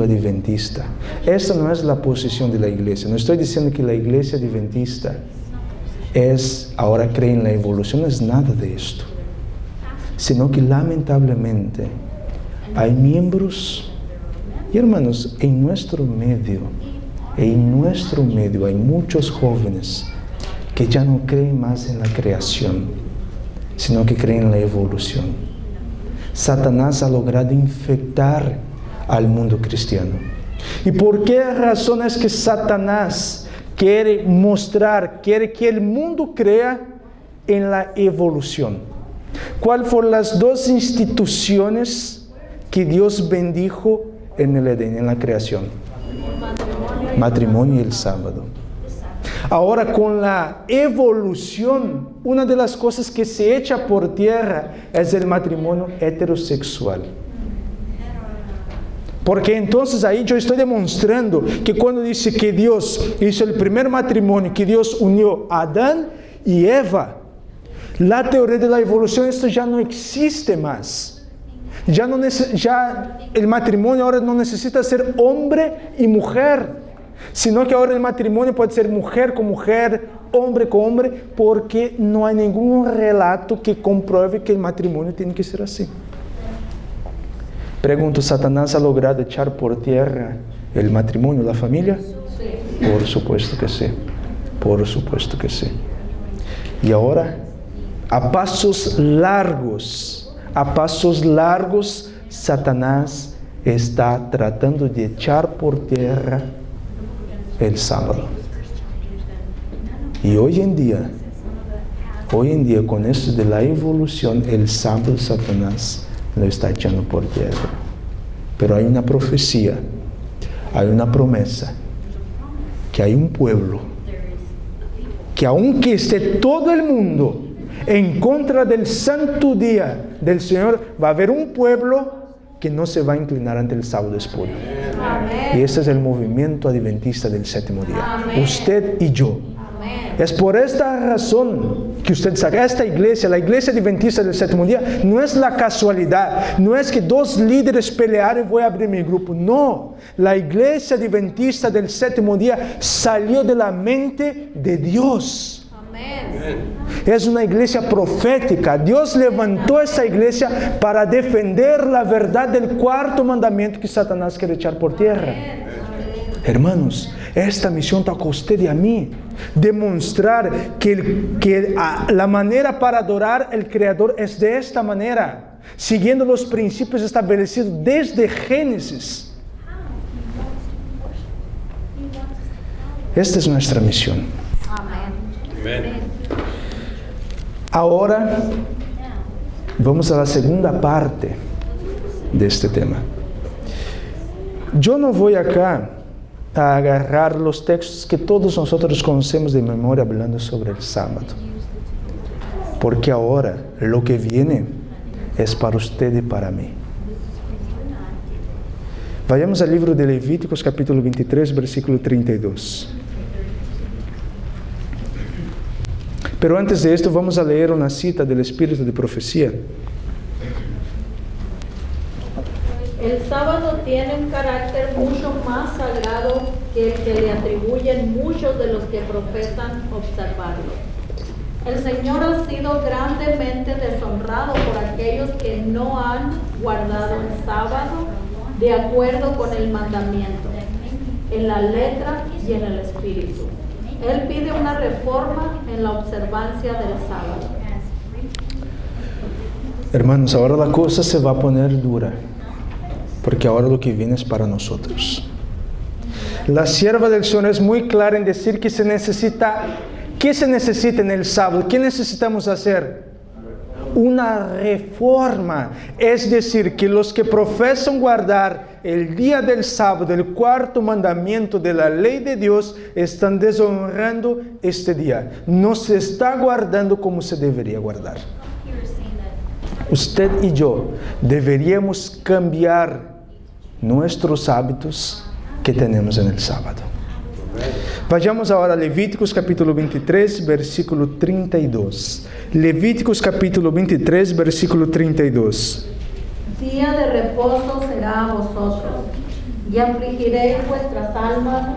adventista, esta no es la posición de la iglesia. No estoy diciendo que la iglesia adventista ahora cree en la evolución, no es nada de esto. Sino que lamentablemente hay miembros y hermanos en nuestro medio hay muchos jóvenes que ya no creen más en la creación, sino que creen en la evolución. Satanás ha logrado infectar al mundo cristiano. ¿Y por qué razón es que Satanás quiere que el mundo crea en la evolución? ¿Cuáles fueron las dos instituciones que Dios bendijo en el Edén, en la creación? Matrimonio y el sábado. Ahora con la evolución, una de las cosas que se echa por tierra es el matrimonio heterosexual. Porque entonces ahí yo estoy demostrando que cuando dice que Dios hizo el primer matrimonio, que Dios unió a Adán y Eva, la teoría de la evolución, esto ya no existe más. Ya el matrimonio ahora no necesita ser hombre y mujer, sino que ahora el matrimonio puede ser mujer con mujer, hombre con hombre, porque no hay ningún relato que compruebe que el matrimonio tiene que ser así. Pregunto, ¿Satanás ha logrado echar por tierra el matrimonio, la familia? Sí. Por supuesto que sí, por supuesto que sí. Y ahora, a pasos largos, Satanás está tratando de echar por tierra el sábado. Y hoy en día con esto de la evolución, el sábado Satanás lo está echando por tierra. Pero hay una profecía, hay una promesa, que hay un pueblo, que aunque esté todo el mundo en contra del santo día del Señor, va a haber un pueblo que no se va a inclinar ante el sábado espurio. Amén. Y ese es el movimiento adventista del séptimo día. Amén. Usted y yo. Amén. Es por esta razón que usted saca esta iglesia, la iglesia adventista del séptimo día, no es la casualidad, no es que dos líderes pelearon y voy a abrir mi grupo. No, la iglesia adventista del séptimo día salió de la mente de Dios. Es una iglesia profética. Dios levantó esta iglesia para defender la verdad del cuarto mandamiento que Satanás quiere echar por tierra. Hermanos, esta misión toca a usted y a mí. Demostrar que la manera para adorar al Creador es de esta manera, siguiendo los principios establecidos desde Génesis. Esta es nuestra misión. Amén. Ahora vamos a la segunda parte de este tema. Yo no voy acá a agarrar los textos que todos nosotros conocemos de memoria hablando sobre el sábado, porque ahora lo que viene es para usted y para mí. Vayamos al libro de Levíticos capítulo 23, versículo 32. Pero antes de esto vamos a leer una cita del Espíritu de Profecía. El sábado tiene un carácter mucho más sagrado que el que le atribuyen muchos de los que profesan observarlo. El Señor ha sido grandemente deshonrado por aquellos que no han guardado el sábado de acuerdo con el mandamiento. en la letra y en el espíritu. Él pide una reforma en la observancia del sábado. Hermanos, ahora la cosa se va a poner dura, porque ahora lo que viene es para nosotros. La sierva del Señor es muy clara en decir que se necesita, ¿qué se necesita en el sábado? ¿Qué necesitamos hacer? Una reforma. Es decir, que los que profesan guardar el día del sábado, el cuarto mandamiento de la ley de Dios, están deshonrando este día. No se está guardando como se debería guardar. Usted y yo deberíamos cambiar nuestros hábitos que tenemos en el sábado. Vayamos ahora a Levíticos capítulo 23, versículo 32. Levíticos capítulo 23, versículo 32. Día de reposo será a vosotros, y afligiréis vuestras almas,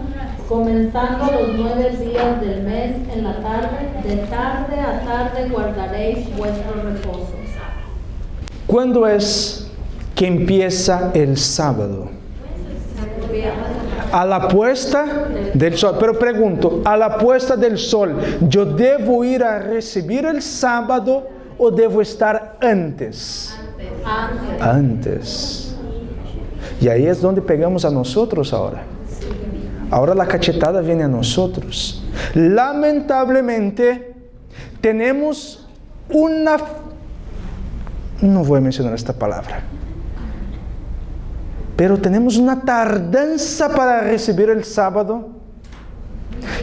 comenzando los 9 días del mes en la tarde, de tarde a tarde guardaréis vuestro reposo. ¿Cuándo es que empieza el sábado? A la puesta del sol. Pero pregunto, a la puesta del sol, ¿yo debo ir a recibir el sábado o debo estar antes? Antes. Y ahí es donde pegamos a nosotros ahora. Ahora la cachetada viene a nosotros. Lamentablemente, tenemos una... No voy a mencionar esta palabra. Pero tenemos una tardanza para recibir el sábado.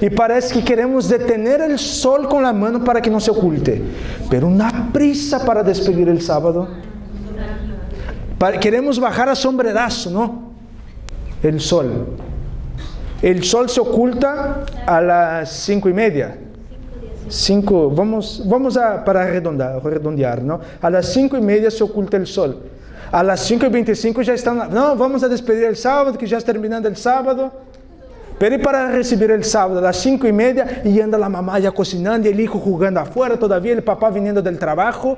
Y parece que queremos detener el sol con la mano para que no se oculte. Pero una prisa para despedir el sábado. Queremos bajar a sombrerazo, ¿no? El sol. El sol se oculta a las 5:30. 5, vamos a para redondear, ¿no? A las 5:30 se oculta el sol. A las 5:25 ya están, no, vamos a despedir el sábado, que ya está terminando el sábado. Pero para recibir el sábado, a las 5:30, y anda la mamá ya cocinando, y el hijo jugando afuera todavía, el papá viniendo del trabajo,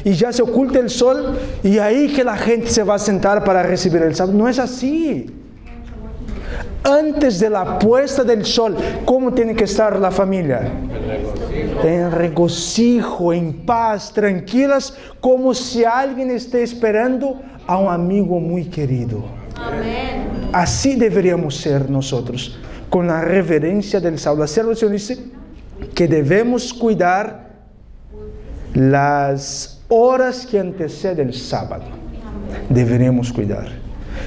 y ya se oculta el sol, y ahí que la gente se va a sentar para recibir el sábado. No es así. Antes de la puesta del sol, ¿cómo tiene que estar la familia? En regocijo, en paz, tranquilas, como si alguien esté esperando a un amigo muy querido. Amén. Así deberíamos ser nosotros, con la reverencia del sábado. La sierva del Señor dice que debemos cuidar las horas que anteceden el sábado. Deberíamos cuidar.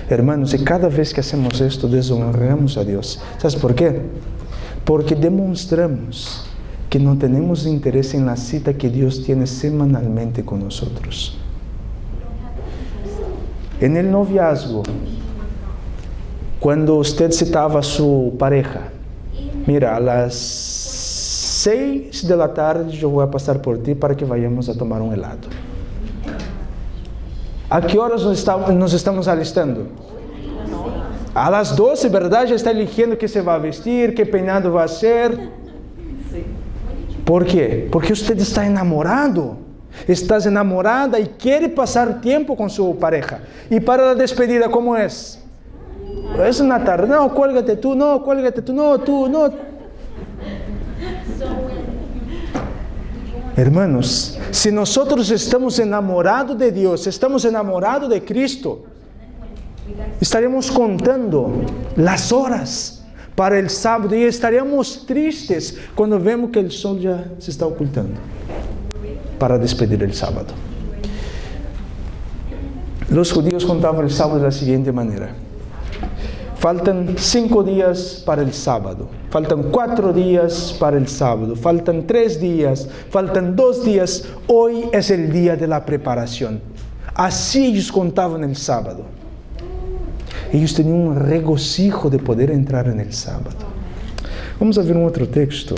Hermanos, y cada vez que hacemos esto, deshonramos a Dios. ¿Sabes por qué? Porque demostramos que no tenemos interés en la cita que Dios tiene semanalmente con nosotros. En el noviazgo, cuando usted citaba a su pareja, mira, a las 6 de la tarde yo voy a pasar por ti para que vayamos a tomar un helado. ¿A qué horas nos estamos alistando? A las 12, ¿verdad? Ya está eligiendo qué se va a vestir, qué peinado va a hacer. ¿Por qué? Porque usted está enamorado. Estás enamorada y quiere pasar tiempo con su pareja. Y para la despedida, ¿cómo es? Es una tarde. No, cuélgate tú, no, tú, no. Hermanos, si nosotros estamos enamorados de Dios, estamos enamorados de Cristo, estaríamos contando las horas para el sábado y estaríamos tristes cuando vemos que el sol ya se está ocultando para despedir el sábado. Los judíos contaban el sábado de la siguiente manera: faltan 5 días para el sábado, faltan 4 días para el sábado, faltan 3 días, faltan 2 días, hoy es el día de la preparación. Así ellos contaban el sábado. Ellos tenían un regocijo de poder entrar en el sábado. Vamos a ver un otro texto.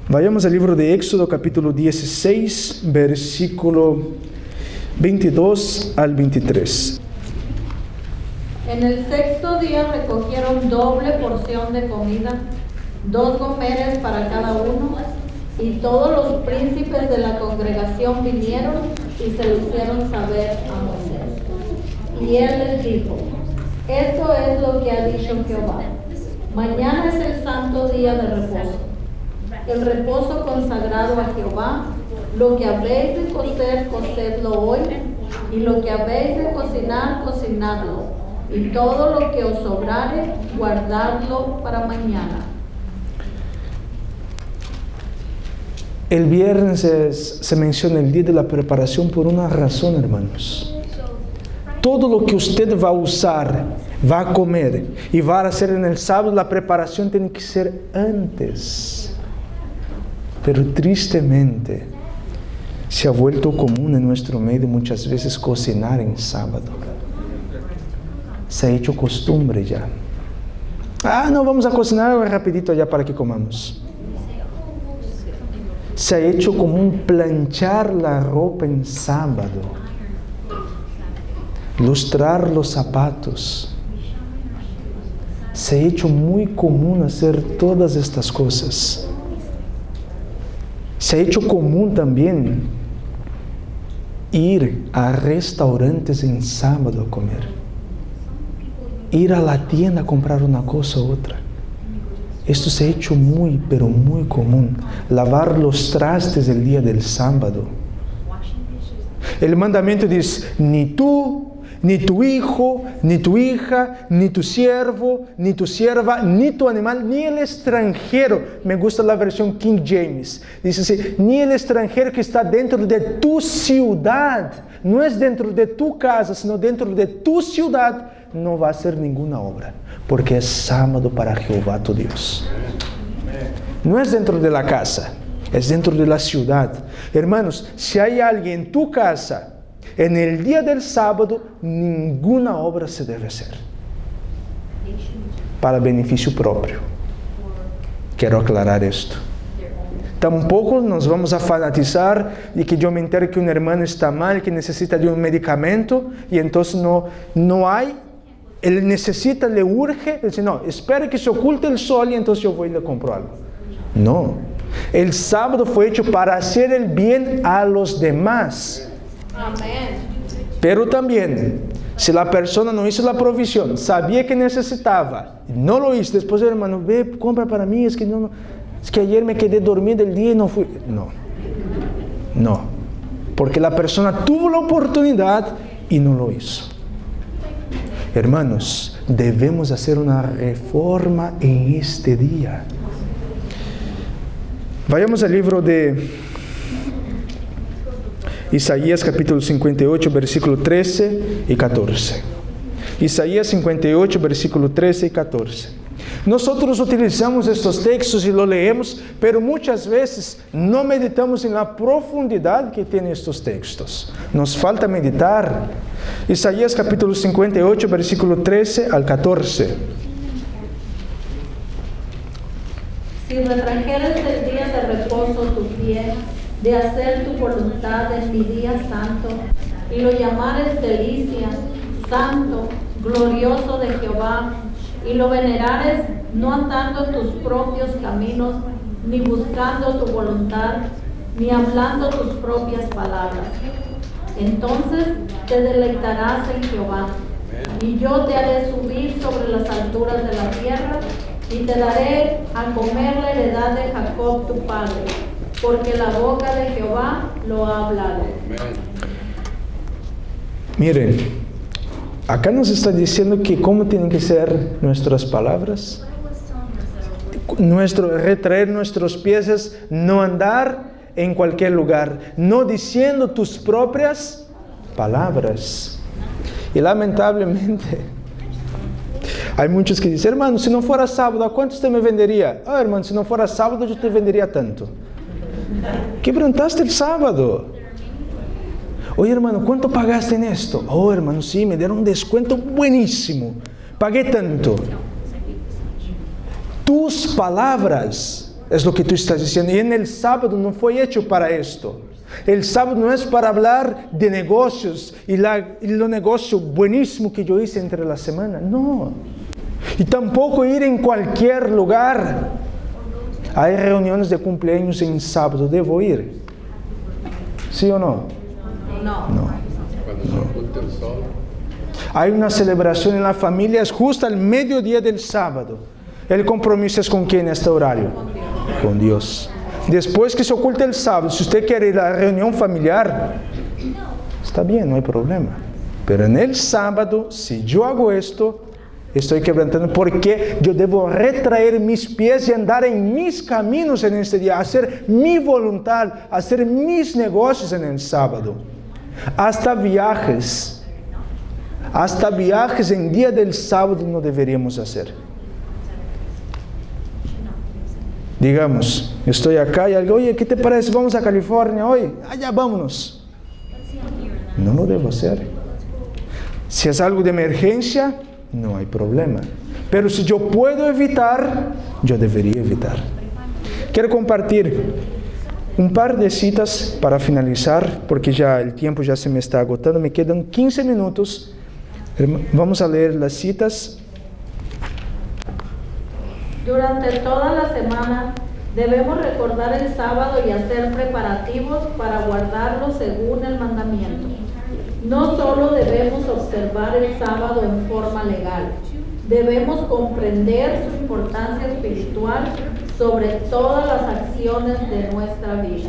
Vayamos al libro de Éxodo, capítulo 16, versículo 22 al 23. En el 6º día recogieron doble porción de comida, 2 gomeres para cada uno, y todos los príncipes de la congregación vinieron y se lo hicieron saber a Moisés. Y él les dijo: Esto es lo que ha dicho Jehová. Mañana es el santo día de reposo, el reposo consagrado a Jehová. Lo que habéis de cocer, cocedlo hoy, y lo que habéis de cocinar, cocinadlo, y todo lo que os sobrare, guardadlo para mañana. El viernes se menciona el día de la preparación por una razón, hermanos. Todo lo que usted va a usar, va a comer y va a hacer en el sábado, la preparación tiene que ser antes. Pero tristemente, se ha vuelto común en nuestro medio muchas veces cocinar en sábado. Se ha hecho costumbre ya. No, vamos a cocinar rapidito ya para que comamos. Se ha hecho común planchar la ropa en sábado, lustrar los zapatos. Se ha hecho muy común hacer todas estas cosas. Se ha hecho común también ir a restaurantes en sábado a comer. Ir a la tienda a comprar una cosa u otra. Esto se ha hecho muy, pero muy común. Lavar los trastes el día del sábado. El mandamiento dice, ni tú, ni tu hijo, ni tu hija, ni tu siervo, ni tu sierva, ni tu animal, ni el extranjero. Me gusta la versión King James. Dice así, ni el extranjero que está dentro de tu ciudad. No es dentro de tu casa, sino dentro de tu ciudad. No va a hacer ninguna obra, porque es sábado para Jehová tu Dios. No es dentro de la casa, es dentro de la ciudad. Hermanos, si hay alguien en tu casa, en el día del sábado, ninguna obra se debe hacer. Para beneficio propio. Quiero aclarar esto. Tampoco nos vamos a fanatizar de que yo me entere que un hermano está mal, que necesita de un medicamento, y entonces no hay. Él necesita, le urge, dice, no, espera que se oculte el sol y entonces yo voy y le compro algo. No. El sábado fue hecho para hacer el bien a los demás. Amén. Pero también, si la persona no hizo la provisión, sabía que necesitaba, no lo hizo, después el hermano, ve, compra para mí, es que ayer me quedé dormido el día y no fui. No. Porque la persona tuvo la oportunidad y no lo hizo. Hermanos, debemos hacer una reforma en este día. Vayamos al libro de Isaías capítulo 58, versículo 13 y 14. Isaías 58, versículo 13 y 14. Nosotros utilizamos estos textos y lo leemos, pero muchas veces no meditamos en la profundidad que tienen estos textos. Nos falta meditar. Isaías capítulo 58, versículo 13 al 14. Si retrajeres del día de reposo tu pie, de hacer tu voluntad en mi día santo, y lo llamares delicia, santo, glorioso de Jehová, y lo venerares no andando tus propios caminos, ni buscando tu voluntad, ni hablando tus propias palabras. Entonces te deleitarás en Jehová, y yo te haré subir sobre las alturas de la tierra, y te daré a comer la heredad de Jacob tu padre, porque la boca de Jehová lo ha hablado. Miren, acá nos está diciendo que cómo tienen que ser nuestras palabras. Retraer nuestros pies es no andar en cualquier lugar, no diciendo tus propias palabras. Y lamentablemente, hay muchos que dicen, hermano, si no fuera sábado, ¿a cuánto usted me vendería? Hermano, si no fuera sábado, yo te vendería tanto. Quebrantaste el sábado. Oye, hermano, ¿cuánto pagaste en esto? Hermano, sí, me dieron un descuento buenísimo. Pagué tanto. Tus palabras es lo que tú estás diciendo. Y en el sábado no fue hecho para esto. El sábado no es para hablar de negocios y lo negocio buenísimo que yo hice entre la semana. No. Y tampoco ir en cualquier lugar. Hay reuniones de cumpleaños en sábado. ¿Debo ir? ¿Sí o no? No. hay una celebración en la familia, es justo al mediodía del sábado. El compromiso es ¿con quién en este horario? Con Dios. Después que se oculta el sábado, si usted quiere ir a la reunión familiar, está bien, no hay problema. Pero en el sábado, si yo hago esto, estoy quebrantando, porque yo debo retraer mis pies y andar en mis caminos en este día, hacer mi voluntad, hacer mis negocios en el sábado. Hasta viajes en día del sábado no deberíamos hacer. Digamos, estoy acá y alguien, oye, ¿qué te parece? Vamos a California hoy. Allá vámonos. No lo debo hacer. Si es algo de emergencia, no hay problema. Pero si yo puedo evitar, yo debería evitar. Quiero compartir un par de citas para finalizar, porque ya el tiempo ya se me está agotando. Me quedan 15 minutos. Vamos a leer las citas. Durante toda la semana debemos recordar el sábado y hacer preparativos para guardarlo según el mandamiento. No solo debemos observar el sábado en forma legal, debemos comprender su importancia espiritual sobre todas las acciones de nuestra vida.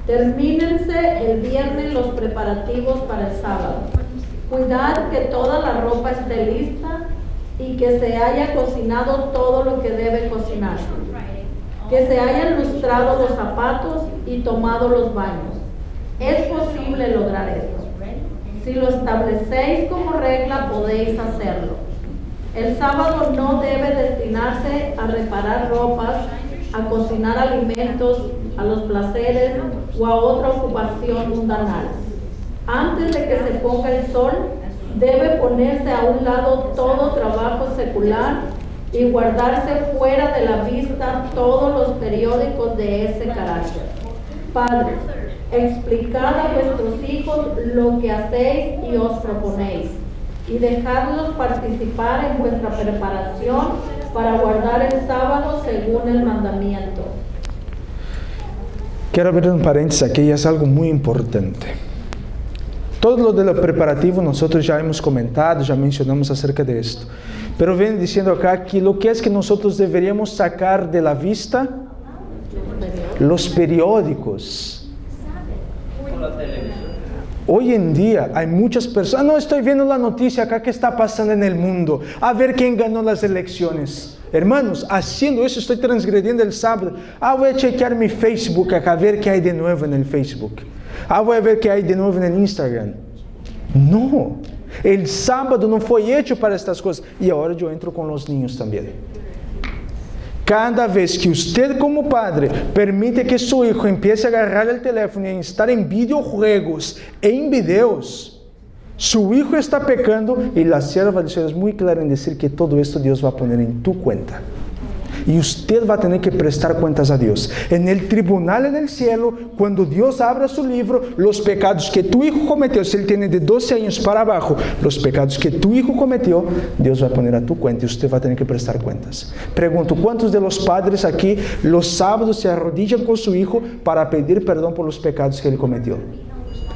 Termínense el viernes los preparativos para el sábado. Cuidad que toda la ropa esté lista y que se haya cocinado todo lo que debe cocinarse. Que se hayan lustrado los zapatos y tomado los baños. Es posible lograr esto. Si lo establecéis como regla, podéis hacerlo. El sábado no debe destinarse a reparar ropas, a cocinar alimentos, a los placeres o a otra ocupación mundanal. Antes de que se ponga el sol, debe ponerse a un lado todo trabajo secular y guardarse fuera de la vista todos los periódicos de ese carácter. Padres, explicad a vuestros hijos lo que hacéis y os proponéis, y dejadlos participar en vuestra preparación para guardar el sábado según el mandamiento. Quiero abrir un paréntesis aquí, es algo muy importante. Todo lo de lo preparativo nosotros ya hemos comentado, ya mencionamos acerca de esto. Pero viene diciendo acá que lo que es que nosotros deberíamos sacar de la vista, los periódicos. Hoy en día hay muchas personas, no, estoy viendo la noticia acá que está pasando en el mundo, a ver quién ganó las elecciones. Hermanos, haciendo eso estoy transgrediendo el sábado. Voy a chequear mi Facebook acá, a ver qué hay de nuevo en el Facebook. Voy a ver qué hay de nuevo en el Instagram. No, el sábado no fue hecho para estas cosas. Y ahora yo entro con los niños también. Cada vez que usted como padre permite que su hijo empiece a agarrar el teléfono y estar en videojuegos, en videos, su hijo está pecando y la sierva de Dios es muy clara en decir que todo esto Dios va a poner en tu cuenta. Y usted va a tener que prestar cuentas a Dios. En el tribunal en el cielo, cuando Dios abra su libro, los pecados que tu hijo cometió, si él tiene de 12 años para abajo, los pecados que tu hijo cometió, Dios va a poner a tu cuenta y usted va a tener que prestar cuentas. Pregunto, ¿cuántos de los padres aquí los sábados se arrodillan con su hijo para pedir perdón por los pecados que él cometió?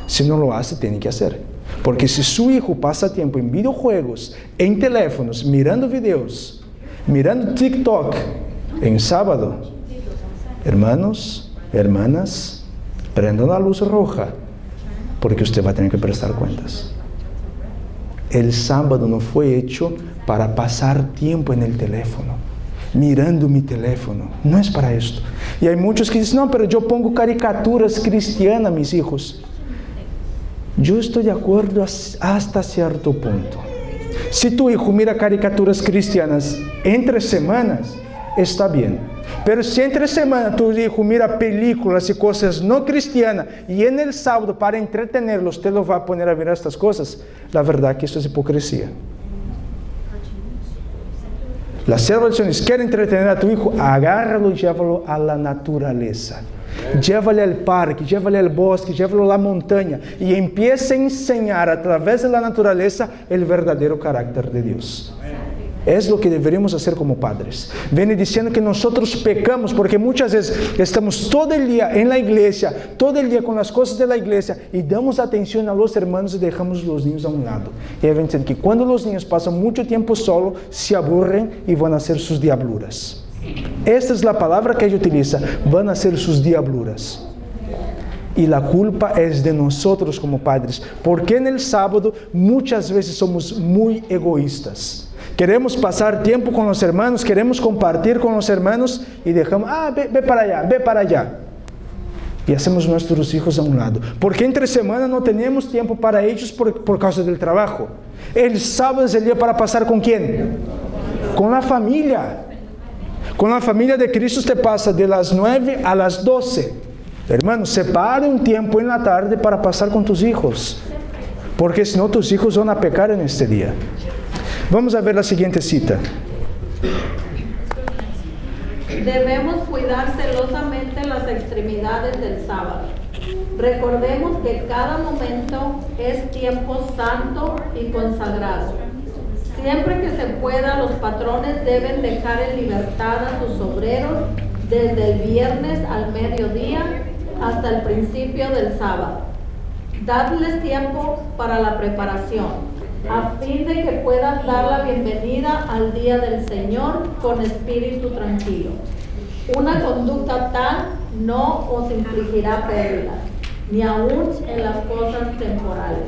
Si no lo hace, tiene que hacer. Porque si su hijo pasa tiempo en videojuegos, en teléfonos, mirando videos, mirando TikTok en sábado, hermanos, hermanas, prendan la luz roja, porque usted va a tener que prestar cuentas. El sábado no fue hecho para pasar tiempo en el teléfono, mirando mi teléfono. No es para esto. Y hay muchos que dicen, no, pero yo pongo caricaturas cristianas a mis hijos. Yo estoy de acuerdo hasta cierto punto. Si tu hijo mira caricaturas cristianas entre semanas, está bien. Pero si entre semana tu hijo mira películas y cosas no cristianas y en el sábado para entretenerlos te lo va a poner a ver estas cosas, la verdad que esto es hipocresía. La sierva de Dios quiere entretener a tu hijo, agárralo y llévalo a la naturaleza. Llévale al parque, llévale al bosque, llévalo a la montaña y empiece a enseñar a través de la naturaleza el verdadero carácter de Dios. Es lo que deberíamos hacer como padres. Viene diciendo que nosotros pecamos porque muchas veces estamos todo el día en la iglesia, todo el día con las cosas de la iglesia y damos atención a los hermanos y dejamos los niños a un lado. Y viene diciendo que cuando los niños pasan mucho tiempo solo, se aburren y van a hacer sus diabluras. Esta es la palabra que ella utiliza, van a hacer sus diabluras. Y la culpa es de nosotros como padres, porque en el sábado muchas veces somos muy egoístas. Queremos pasar tiempo con los hermanos, queremos compartir con los hermanos y dejamos, ve para allá. Y hacemos nuestros hijos a un lado. Porque entre semana no tenemos tiempo para ellos por causa del trabajo. El sábado es el día para pasar ¿con quién? Con la familia. Con la familia de Cristo te pasa de las 9 a las 12. Hermano, separe un tiempo en la tarde para pasar con tus hijos. Porque si no tus hijos van a pecar en este día. Vamos a ver la siguiente cita. Debemos cuidar celosamente las extremidades del sábado. Recordemos que cada momento es tiempo santo y consagrado. Siempre que se pueda, los patrones deben dejar en libertad a sus obreros desde el viernes al mediodía hasta el principio del sábado. Dadles tiempo para la preparación, a fin de que puedan dar la bienvenida al día del Señor con espíritu tranquilo. Una conducta tal no os infligirá pérdidas, ni aún en las cosas temporales.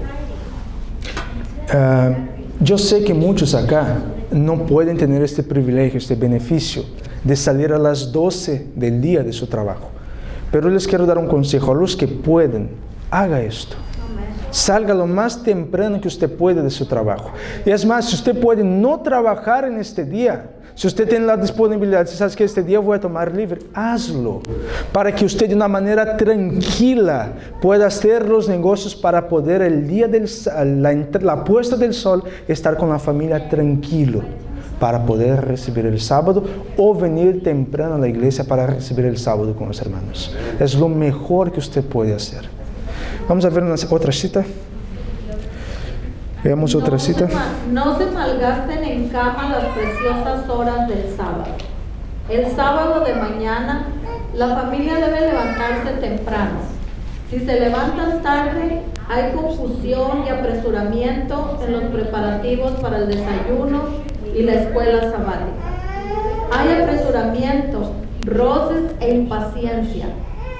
Yo sé que muchos acá no pueden tener este privilegio, este beneficio de salir a las 12 del día de su trabajo. Pero les quiero dar un consejo a los que pueden, haga esto. Salga lo más temprano que usted puede de su trabajo. Y es más, si usted puede no trabajar en este día, si usted tiene la disponibilidad, si sabes que este día voy a tomar libre, hazlo. Para que usted de una manera tranquila pueda hacer los negocios para poder el día de la puesta del sol estar con la familia tranquilo. Para poder recibir el sábado o venir temprano a la iglesia para recibir el sábado con los hermanos. Es lo mejor que usted puede hacer. Vamos a ver otra cita. Veamos otra cita. No se malgasten en cama las preciosas horas del sábado. El sábado de mañana, la familia debe levantarse temprano. Si se levantan tarde, hay confusión y apresuramiento en los preparativos para el desayuno y la escuela sabática. Hay apresuramiento, roces e impaciencia.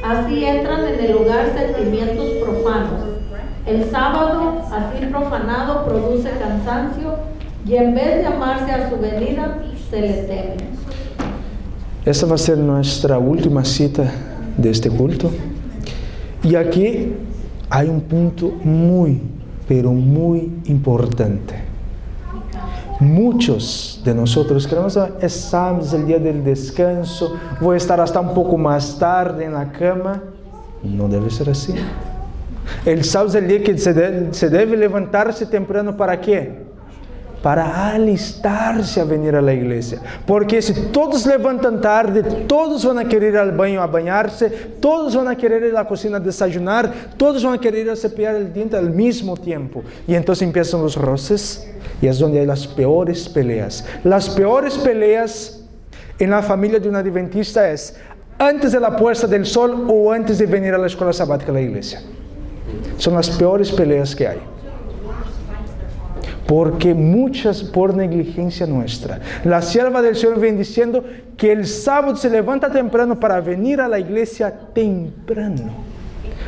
Así entran en el hogar sentimientos profanos. El sábado, así profanado, produce cansancio y en vez de amarse a su venida, se le teme. Esta va a ser nuestra última cita de este culto. Y aquí hay un punto muy, pero muy importante. Muchos de nosotros queremos, es sábado, es el día del descanso, voy a estar hasta un poco más tarde en la cama. No debe ser así. El sábado es el día que se debe levantarse temprano. ¿Para qué? Para alistarse a venir a la iglesia. Porque si todos levantan tarde, todos van a querer ir al baño a bañarse, todos van a querer ir a la cocina a desayunar, todos van a querer ir a cepillar el diente al mismo tiempo. Y entonces empiezan los roces y es donde hay las peores peleas. Las peores peleas en la familia de un adventista es antes de la puesta del sol o antes de venir a la escuela sabática a la iglesia. Son las peores peleas que hay. Porque muchas por negligencia nuestra. La sierva del Señor viene diciendo que el sábado se levanta temprano para venir a la iglesia temprano.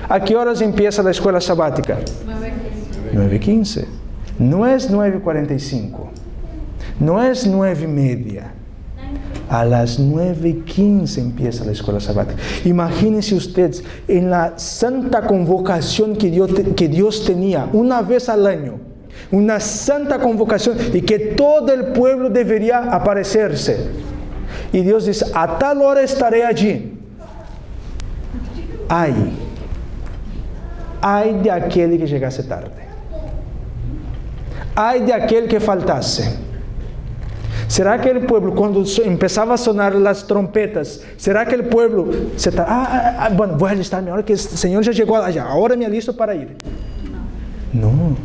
¿A qué horas empieza la escuela sabática? 9:15. No es 9:45. No es 9:30. A las 9:15 empieza la escuela sabática. Imagínense ustedes en la santa convocación que Dios tenía una vez al año. Una santa convocación y que todo el pueblo debería aparecerse. Y Dios dice, a tal hora estaré allí. Ay de aquel que llegase tarde. Ay de aquel que faltase. ¿Será que el pueblo, cuando empezaba a sonar las trompetas, será que el pueblo se bueno, voy a alistarme ahora que el Señor ya llegó allá, ahora me alisto para ir? No.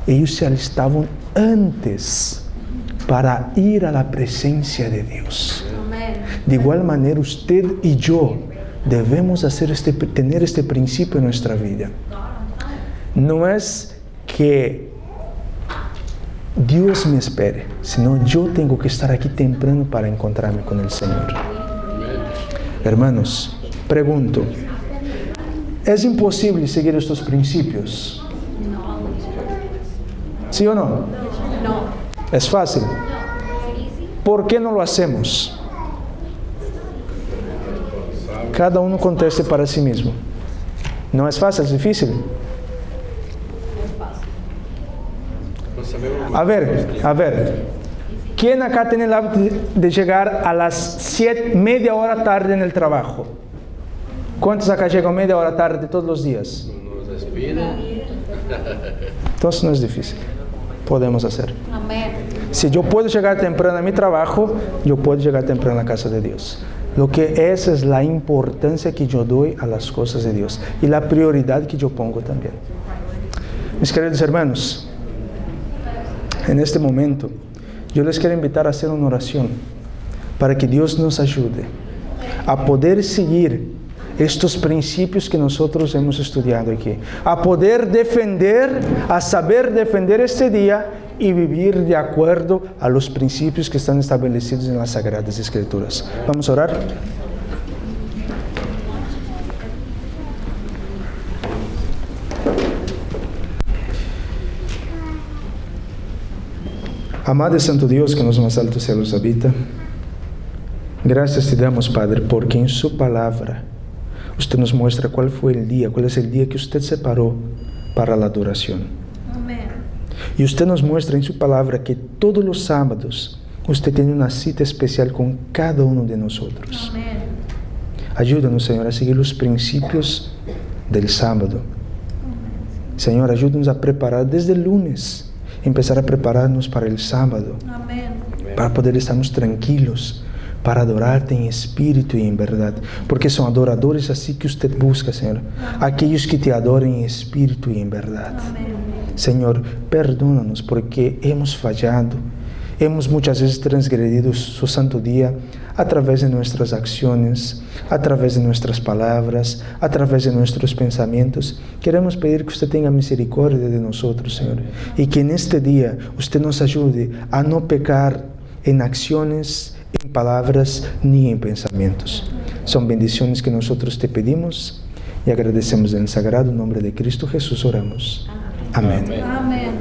Ellos se alistavam antes para ir a la presencia de Dios. Amén. De igual manera, usted y yo debemos tener este principio en nuestra vida. No es que Dios me espere, sino yo tengo que estar aquí temprano para encontrarme con el Señor. Hermanos, pregunto, ¿es imposible seguir estos principios? ¿Sí o no? No. Es fácil. ¿Por qué no lo hacemos? Cada uno conteste para sí mismo. No es fácil, es difícil. A ver. ¿Quién acá tiene el hábito de llegar a las 7, media hora tarde en el trabajo? ¿Cuántos acá llegan media hora tarde todos los días? Entonces no es difícil. Podemos hacer. Amén. Si yo puedo llegar temprano a mi trabajo, yo puedo llegar temprano a la casa de Dios. Lo que es la importancia que yo doy a las cosas de Dios y la prioridad que yo pongo también. Mis queridos hermanos, en este momento, yo les quiero invitar a hacer una oración para que Dios nos ayude a poder seguir estos principios que nosotros hemos estudiado aquí, a poder defender, a saber defender este día y vivir de acuerdo a los principios que están establecidos en las Sagradas Escrituras. Vamos a orar. Amado y santo Dios que en los más altos cielos habita, gracias te damos, Padre, porque en su palabra usted nos muestra cuál es el día que usted separó para la adoración. Amén. Y usted nos muestra en su palabra que todos los sábados usted tiene una cita especial con cada uno de nosotros. Amén. Ayúdanos, Señor, a seguir los principios del sábado. Señor, ayúdanos a preparar desde el lunes, empezar a prepararnos para el sábado. Amén. Para poder estarnos tranquilos, para adorarte en espíritu y en verdad, porque son adoradores así que usted busca, Señor, aquellos que te adoren en espíritu y en verdad. Amén. Señor, perdónanos porque hemos fallado, hemos muchas veces transgredido su santo día a través de nuestras acciones, a través de nuestras palabras, a través de nuestros pensamientos. Queremos pedir que usted tenga misericordia de nosotros, Señor, y que en este día usted nos ayude a no pecar en acciones, en palabras ni en pensamientos. Son bendiciones que nosotros te pedimos y agradecemos en el sagrado nombre de Cristo Jesús oramos. Amén. Amén.